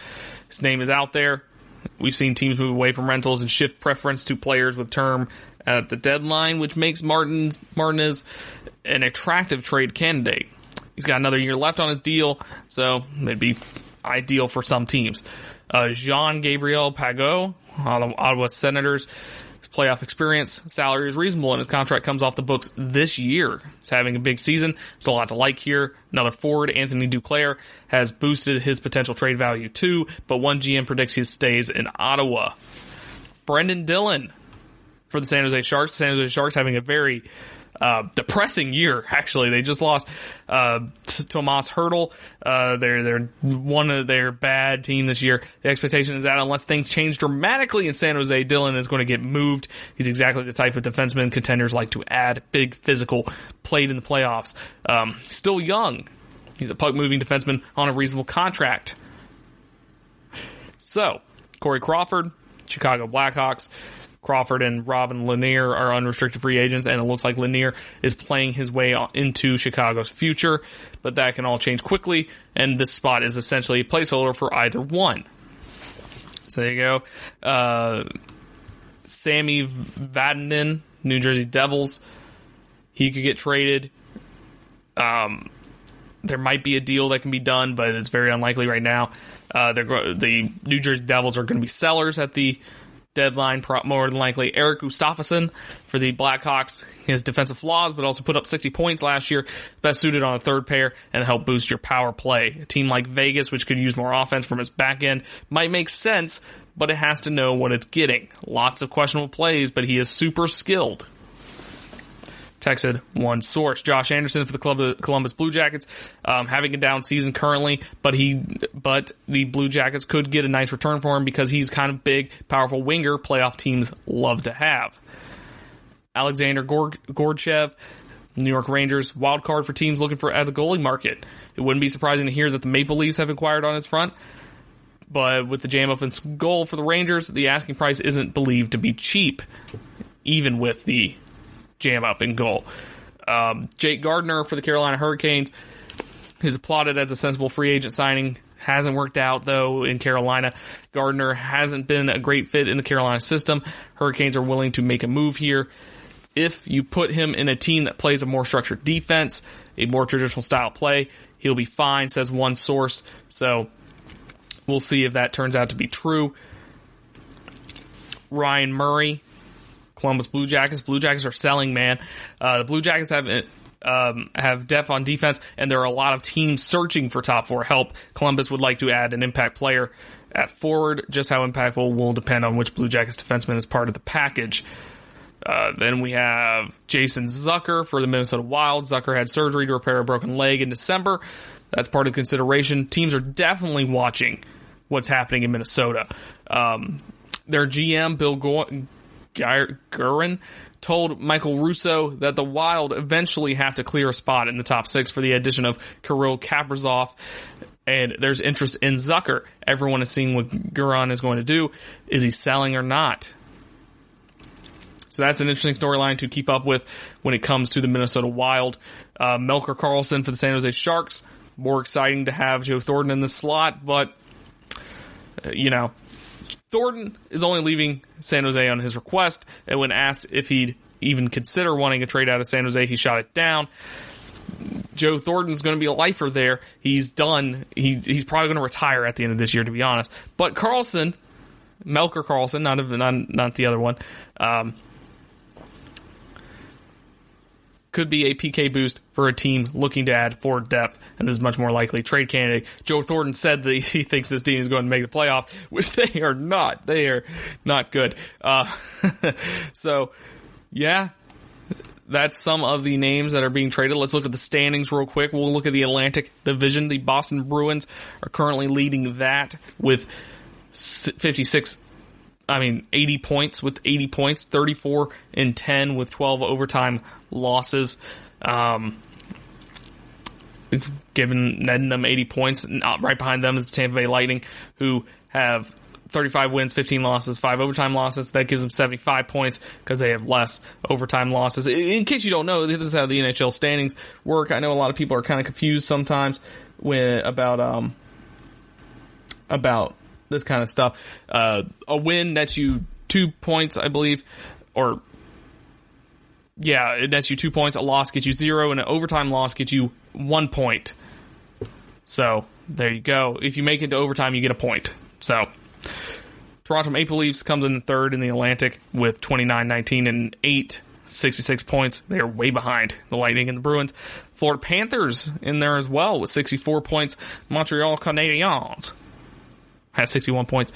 His name is out there. We've seen teams move away from rentals and shift preference to players with term at the deadline, which makes Martinez an attractive trade candidate. He's got another year left on his deal, so it'd be ideal for some teams. Jean-Gabriel Pageau, Ottawa Senators. Playoff experience, salary is reasonable, and his contract comes off the books this year. He's having a big season. There's a lot to like here. Another forward, Anthony Duclair, has boosted his potential trade value too, but one GM predicts he stays in Ottawa. Brendan Dillon for the San Jose Sharks. The San Jose Sharks having a very depressing year, actually. They just lost Tomas Hertl. They're one of their bad team this year. The expectation is that unless things change dramatically in San Jose, Dillon is going to get moved. He's exactly the type of defenseman contenders like to add. Big, physical, played in the playoffs. Still young. He's a puck-moving defenseman on a reasonable contract. So, Corey Crawford, Chicago Blackhawks. Crawford and Robin Lanier are unrestricted free agents, and it looks like Lanier is playing his way into Chicago's future, but that can all change quickly, and this spot is essentially a placeholder for either one. So there you go. Sammy Vatanen, New Jersey Devils, he could get traded. There might be a deal that can be done, but it's very unlikely right now. The New Jersey Devils are going to be sellers at the deadline, more than likely. Eric Gustafsson for the Blackhawks. He has defensive flaws, but also put up 60 points last year. Best suited on a third pair and help boost your power play. A team like Vegas, which could use more offense from its back end, might make sense, but it has to know what it's getting. Lots of questionable plays, but he is super skilled. Texted one source. Josh Anderson for the Columbus Blue Jackets, having a down season currently, but the Blue Jackets could get a nice return for him because he's kind of big, powerful winger playoff teams love to have. Alexander Gordchev, New York Rangers, wild card for teams looking for at the goalie market. It wouldn't be surprising to hear that the Maple Leafs have inquired on its front, but with the jam up in goal for the Rangers, the asking price isn't believed to be cheap, even with the jam up in goal. Jake Gardner for the Carolina Hurricanes is applauded as a sensible free agent signing. Hasn't worked out, though, in Carolina. Gardner hasn't been a great fit in the Carolina system. Hurricanes are willing to make a move here. If you put him in a team that plays a more structured defense, a more traditional style play, he'll be fine, says one source. So we'll see if that turns out to be true. Ryan Murray, Columbus Blue Jackets. Blue Jackets are selling, man. The Blue Jackets have have depth on defense, and there are a lot of teams searching for top four help. Columbus would like to add an impact player at forward. Just how impactful will depend on which Blue Jackets defenseman is part of the package. Then we have Jason Zucker for the Minnesota Wild. Zucker had surgery to repair a broken leg in December. That's part of the consideration. Teams are definitely watching what's happening in Minnesota. Their GM, Bill Guerin, told Michael Russo that the Wild eventually have to clear a spot in the top six for the addition of Kirill Kaprizov, and there's interest in Zucker. Everyone is seeing what Guerin is going to do. Is he selling or not? So that's an interesting storyline to keep up with when it comes to the Minnesota Wild. Melker Karlsson for the San Jose Sharks. More exciting to have Joe Thornton in the slot, but, Thornton is only leaving San Jose on his request, and when asked if he'd even consider wanting a trade out of San Jose, he shot it down. Joe Thornton's going to be a lifer there. He's done. He's probably going to retire at the end of this year, to be honest. But Karlsson, Melker Karlsson, not the other one, could be a PK boost for a team looking to add forward depth, and this is much more likely trade candidate. Joe Thornton said that he thinks this team is going to make the playoff, which they are not. They are not good. So, yeah, that's some of the names that are being traded. Let's look at the standings real quick. We'll look at the Atlantic Division. The Boston Bruins are currently leading that with 80 points with 80 points, 34-10 with 12 overtime losses. Netting them 80 points. Right behind them is the Tampa Bay Lightning, who have 35 wins, 15 losses, 5 overtime losses. That gives them 75 points because they have less overtime losses. In case you don't know, this is how the NHL standings work. I know a lot of people are kind of confused sometimes about this kind of stuff. A win nets you 2 points, I believe, it nets you 2 points. A loss gets you 0, and an overtime loss gets you 1 point. So there you go. If you make it to overtime, you get a point. So Toronto Maple Leafs comes in third in the Atlantic with 29-19 and 66 points. They are way behind the Lightning and the Bruins. Florida Panthers in there as well with 64 points. Montreal Canadiens has 61 points.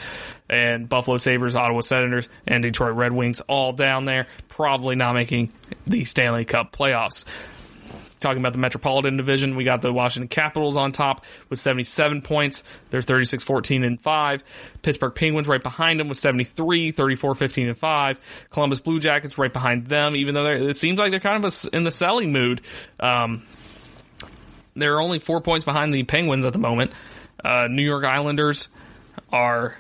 And Buffalo Sabres, Ottawa Senators, and Detroit Red Wings all down there, probably not making the Stanley Cup playoffs. Talking about the Metropolitan Division, we got the Washington Capitals on top with 77 points. They're 36-14-5. Pittsburgh Penguins right behind them with 73, 34-15-5. Columbus Blue Jackets right behind them, even though it seems like they're kind of in the selling mood. They're only 4 points behind the Penguins at the moment. New York Islanders are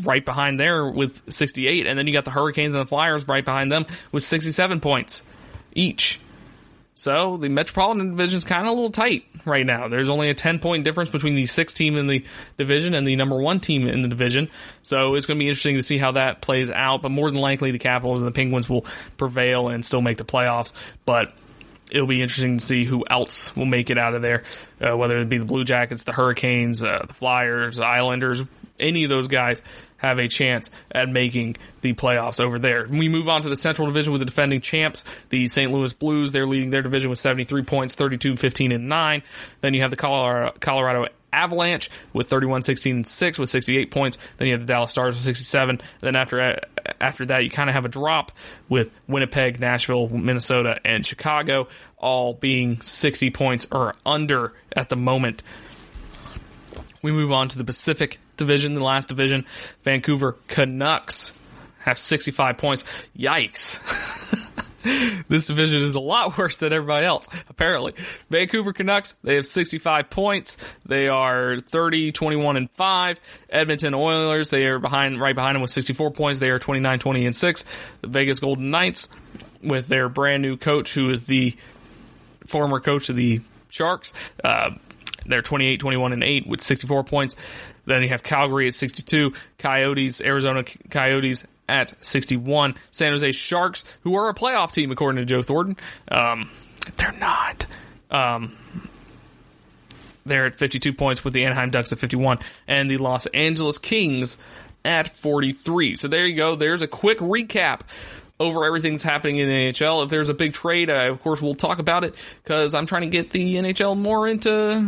right behind there with 68, and then you got the Hurricanes and the Flyers right behind them with 67 points each. So the Metropolitan Division is kind of a little tight right now. There's only a 10-point difference between the 6th team in the division and the number 1 team in the division. So it's going to be interesting to see how that plays out. But more than likely, the Capitals and the Penguins will prevail and still make the playoffs. But it'll be interesting to see who else will make it out of there, whether it be the Blue Jackets, the Hurricanes, the Flyers, the Islanders. Any of those guys have a chance at making the playoffs over there. We move on to the Central Division with the defending champs, the St. Louis Blues. They're leading their division with 73 points, 32-15-9. Then you have the Colorado Avalanche with 31-16-6 with 68 points. Then you have the Dallas Stars with 67. Then after that, you kind of have a drop with Winnipeg, Nashville, Minnesota, and Chicago all being 60 points or under at the moment. We move on to the Pacific Division, the last division. Vancouver Canucks have 65 points. Yikes. This division is a lot worse than everybody else, apparently. Vancouver Canucks, they have 65 points. They are 30-21-5. Edmonton Oilers, they are right behind them with 64 points. They are 29-20-6. The Vegas Golden Knights, with their brand new coach, who is the former coach of the Sharks, they're 28-21-8 with 64 points. Then you have Calgary at 62, Arizona Coyotes at 61, San Jose Sharks, who are a playoff team according to Joe Thornton. They're not. They're at 52 points with the Anaheim Ducks at 51, and the Los Angeles Kings at 43. So there you go. There's a quick recap over everything that's happening in the NHL. If there's a big trade, of course, we'll talk about it because I'm trying to get the NHL more into the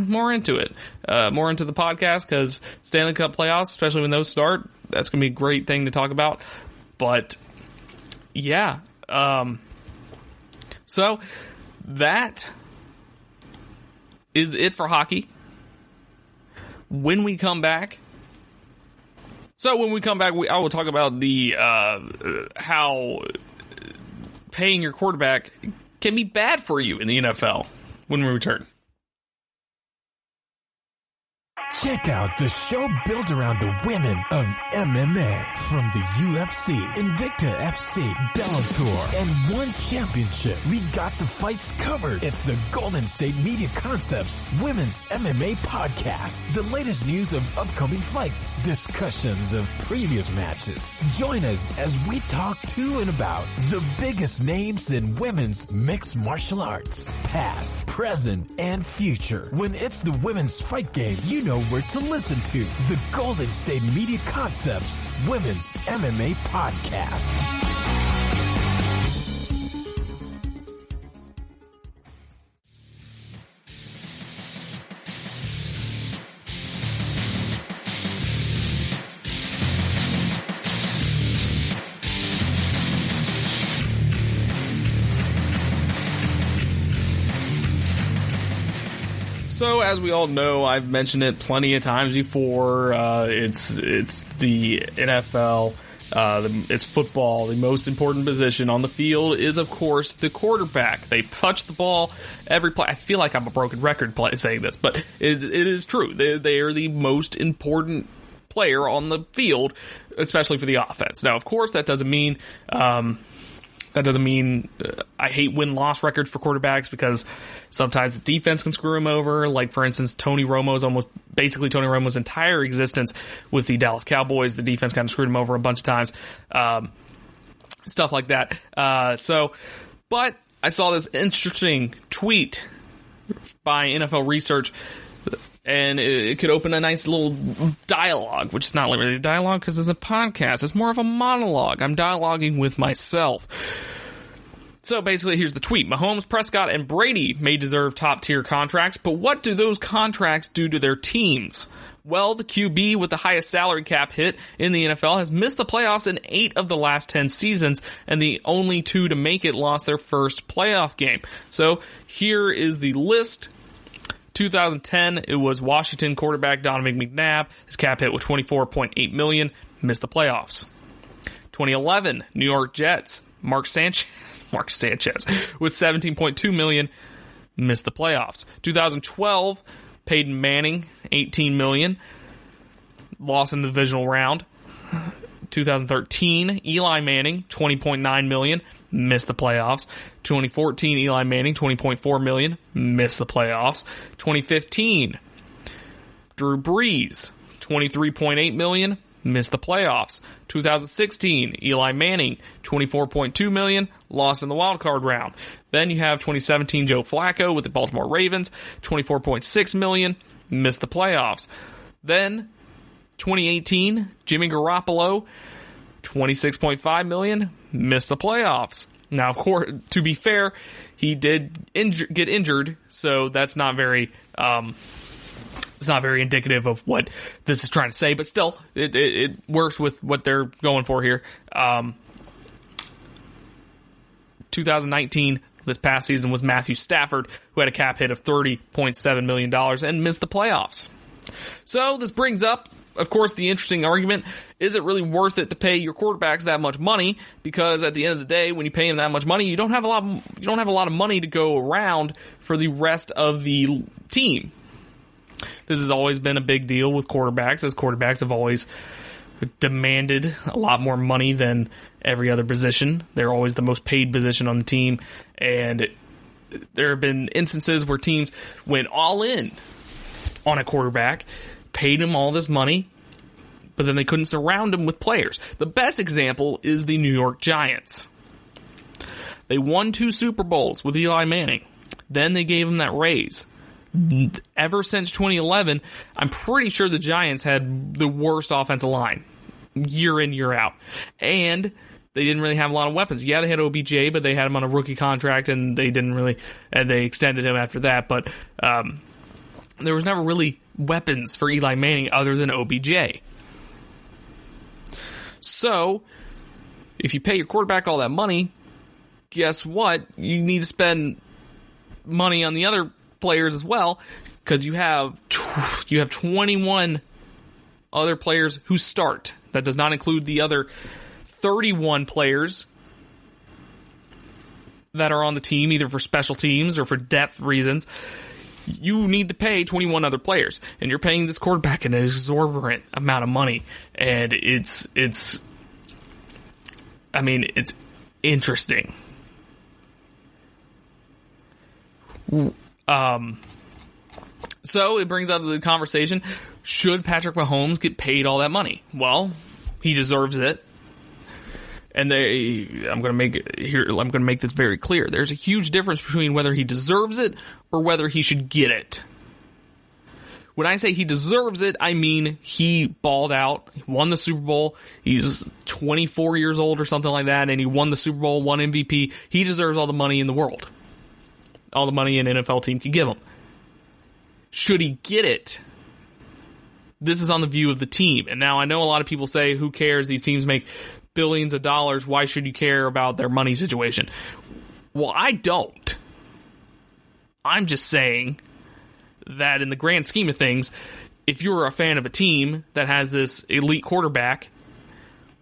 podcast because Stanley Cup playoffs, especially when those start, that's going to be a great thing to talk about. But yeah, so that is it for hockey. When we come back, I will talk about the how paying your quarterback can be bad for you in the NFL when we return. Check out the show built around the women of MMA. From the UFC, Invicta FC, Bellator, and one championship. We got the fights covered. It's the Golden State Media Concepts Women's MMA Podcast. The latest news of upcoming fights, discussions of previous matches. Join us as we talk to and about the biggest names in women's mixed martial arts. Past, present, and future. When it's the women's fight game, you know where to listen to. The Golden State Media Concepts Women's MMA Podcast. So, as we all know, I've mentioned it plenty of times before. It's the NFL. It's football. The most important position on the field is, of course, the quarterback. They touch the ball every play. I feel like I'm a broken record saying this, but it is true. They are the most important player on the field, especially for the offense. Now, of course, that doesn't mean I hate win-loss records for quarterbacks because sometimes the defense can screw them over. Like, for instance, Tony Romo's entire existence with the Dallas Cowboys, the defense kind of screwed him over a bunch of times. Stuff like that. But I saw this interesting tweet by NFL Research, and it could open a nice little dialogue, which is not really a dialogue because it's a podcast. It's more of a monologue. I'm dialoguing with myself. So basically, here's the tweet. Mahomes, Prescott, and Brady may deserve top-tier contracts, but what do those contracts do to their teams? Well, the QB with the highest salary cap hit in the NFL has missed the playoffs in 8 of the last 10 seasons, and the only 2 to make it lost their first playoff game. So here is the list. 2010, it was Washington quarterback Donovan McNabb. His cap hit with $24.8 million, missed the playoffs. 2011, New York Jets, Mark Sanchez with $17.2 million, missed the playoffs. 2012, Peyton Manning, $18 million, lost in the divisional round. 2013, Eli Manning, $20.9 million, missed the playoffs. 2014, Eli Manning, $20.4 million, missed the playoffs. 2015, Drew Brees, $23.8 million, missed the playoffs. 2016, Eli Manning, $24.2 million, lost in the wild card round. Then you have 2017, Joe Flacco with the Baltimore Ravens, $24.6 million, missed the playoffs. Then 2018, Jimmy Garoppolo, $26.5 million, missed the playoffs. Now, of course, to be fair, he did get injured, so that's not very it's not very indicative of what this is trying to say, but still, it works with what they're going for here. 2019, this past season, was Matthew Stafford, who had a cap hit of $30.7 million and missed the playoffs. So this brings up, of course, the interesting argument: is it really worth it to pay your quarterbacks that much money? Because at the end of the day, when you pay them that much money, you don't have a lot of money to go around for the rest of the team. This has always been a big deal with quarterbacks, as quarterbacks have always demanded a lot more money than every other position. They're always the most paid position on the team, and there have been instances where teams went all in on a quarterback, paid him all this money, but then they couldn't surround him with players. The best example is the New York Giants. They won 2 Super Bowls with Eli Manning. Then they gave him that raise. Ever since 2011, I'm pretty sure the Giants had the worst offensive line year in, year out. And they didn't really have a lot of weapons. Yeah, they had OBJ, but they had him on a rookie contract, and they extended him after that. But there was never really weapons for Eli Manning other than OBJ. So, if you pay your quarterback all that money, guess what? You need to spend money on the other players as well, because you have 21 other players who start. That does not include the other 31 players that are on the team, either for special teams or for depth reasons. You need to pay 21 other players, and you're paying this quarterback an exorbitant amount of money, and it's interesting. So it brings up the conversation: should Patrick Mahomes get paid all that money? Well, he deserves it. And I'm going to make this very clear. There's a huge difference between whether he deserves it or whether he should get it. When I say he deserves it, I mean he balled out, he won the Super Bowl, he's 24 years old or something like that, and he won the Super Bowl, won MVP. He deserves all the money in the world. All the money an NFL team can give him. Should he get it? This is on the view of the team. And now I know a lot of people say, who cares? These teams make billions of dollars. Why should you care about their money situation? Well, I don't. I'm just saying that in the grand scheme of things, if you're a fan of a team that has this elite quarterback,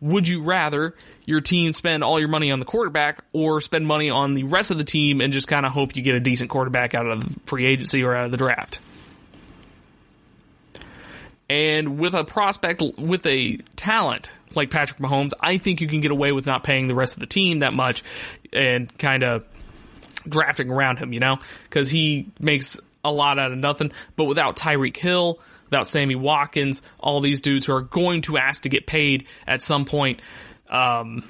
would you rather your team spend all your money on the quarterback or spend money on the rest of the team and just kind of hope you get a decent quarterback out of the free agency or out of the draft? And with a prospect, with a talent like Patrick Mahomes, I think you can get away with not paying the rest of the team that much and kind of drafting around him, because he makes a lot out of nothing. But without Tyreek Hill, without Sammy Watkins, all these dudes who are going to ask to get paid at some point, I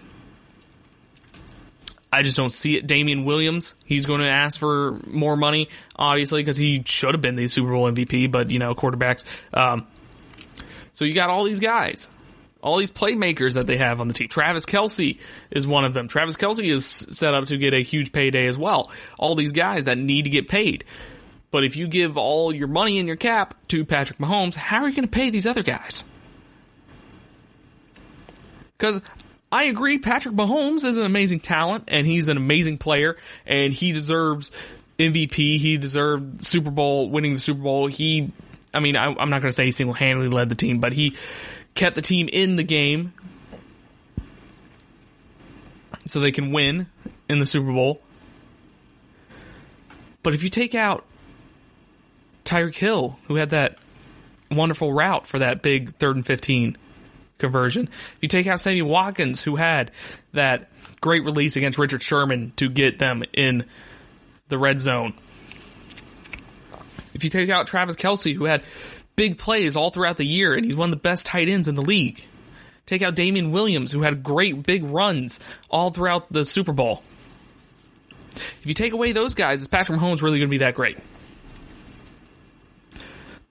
just don't see it. Damian Williams, he's going to ask for more money, obviously, because he should have been the Super Bowl MVP, but, quarterbacks. So you got all these guys, all these playmakers that they have on the team. Travis Kelce is one of them. Travis Kelce is set up to get a huge payday as well. All these guys that need to get paid. But if you give all your money in your cap to Patrick Mahomes, how are you going to pay these other guys? Because I agree, Patrick Mahomes is an amazing talent, and he's an amazing player, and he deserves MVP. He deserved Super Bowl, winning the Super Bowl. I'm not going to say he single-handedly led the team, but he kept the team in the game so they can win in the Super Bowl. But if you take out Tyreek Hill, who had that wonderful route for that big 3rd and 15 conversion, if you take out Sammy Watkins, who had that great release against Richard Sherman to get them in the red zone, if you take out Travis Kelce, who had big plays all throughout the year, and he's one of the best tight ends in the league. Take out Damian Williams, who had great big runs all throughout the Super Bowl. If you take away those guys, is Patrick Mahomes really going to be that great?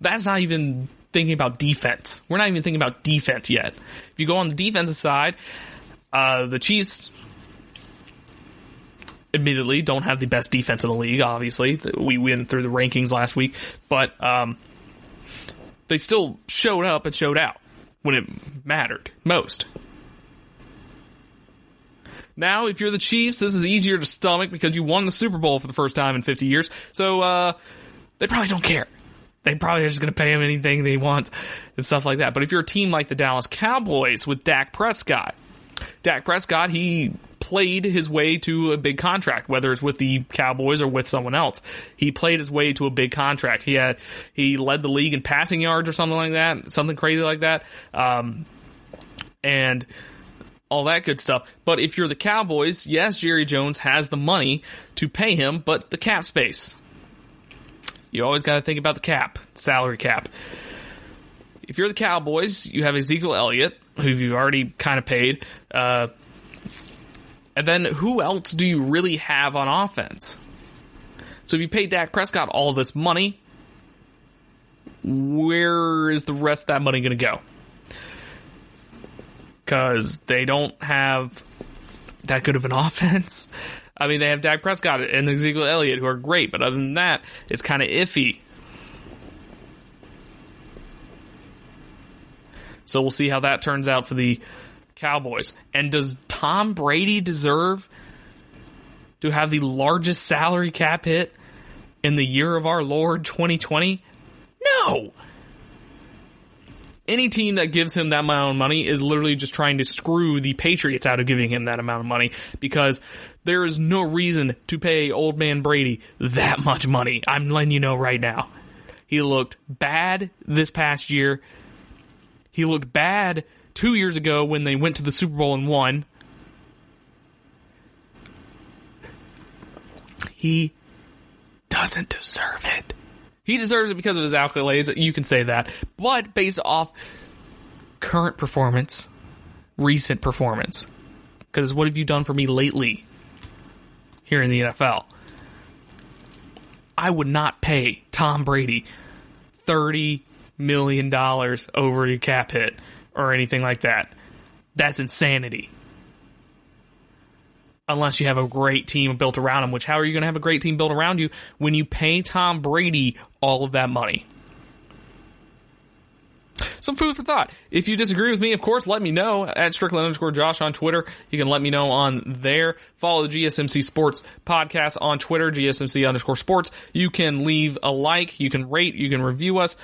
That's not even thinking about defense. We're not even thinking about defense yet. If you go on the defensive side, the Chiefs admittedly don't have the best defense in the league, obviously. We went through the rankings last week, but they still showed up and showed out when it mattered most. Now, if you're the Chiefs, this is easier to stomach because you won the Super Bowl for the first time in 50 years, so they probably don't care. They probably are just going to pay him anything they want and stuff like that. But if you're a team like the Dallas Cowboys with Dak Prescott, he played his way to a big contract, whether it's with the Cowboys or with someone else. He played his way to a big contract. He led the league in passing yards or something like that, something crazy like that, and all that good stuff. But if you're the Cowboys, yes, Jerry Jones has the money to pay him, but the cap space. You always got to think about the cap, salary cap. If you're the Cowboys, you have Ezekiel Elliott, who you've already kind of paid. And then who else do you really have on offense? So if you pay Dak Prescott all this money, where is the rest of that money going to go? Because they don't have that good of an offense. I mean, they have Dak Prescott and Ezekiel Elliott, who are great, but other than that, it's kind of iffy. So we'll see how that turns out for the Cowboys. And does Tom Brady deserve to have the largest salary cap hit in the year of our Lord 2020? No! Any team that gives him that amount of money is literally just trying to screw the Patriots out of giving him that amount of money, because there is no reason to pay old man Brady that much money. I'm letting you know right now. He looked bad this past year. He looked bad 2 years ago when they went to the Super Bowl and won. He doesn't deserve it. He deserves it because of his accolades. You can say that. But based off current performance, recent performance, because what have you done for me lately here in the NFL? I would not pay Tom Brady $30 million over your cap hit or anything like that. That's insanity. Unless you have a great team built around him, which how are you going to have a great team built around you when you pay Tom Brady all of that money? Some food for thought. If you disagree with me, of course, let me know at Strickland_Josh on Twitter. You can let me know on there. Follow the GSMC Sports Podcast on Twitter, GSMC_sports. You can leave a like, you can rate, you can review us.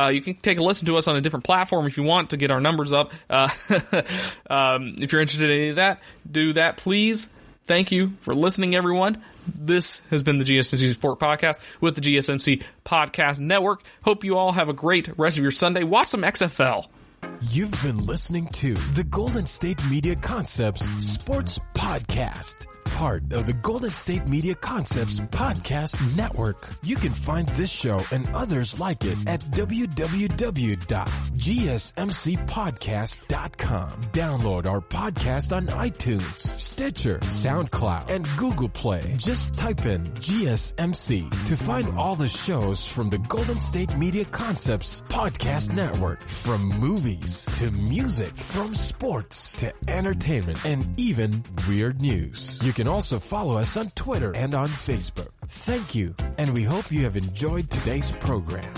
You can take a listen to us on a different platform if you want to get our numbers up. If you're interested in any of that, do that, please. Thank you for listening, everyone. This has been the GSMC Sport Podcast with the GSMC Podcast Network. Hope you all have a great rest of your Sunday. Watch some XFL. You've been listening to the Golden State Media Concepts Sports Podcast, part of the Golden State Media Concepts Podcast Network. You can find this show and others like it at www.gsmcpodcast.com. Download our podcast on iTunes, Stitcher, SoundCloud, and Google Play. Just type in GSMC to find all the shows from the Golden State Media Concepts Podcast Network, from movies to music, from sports to entertainment, and even weird news. You can also follow us on Twitter and on Facebook. Thank you, and we hope you have enjoyed today's program.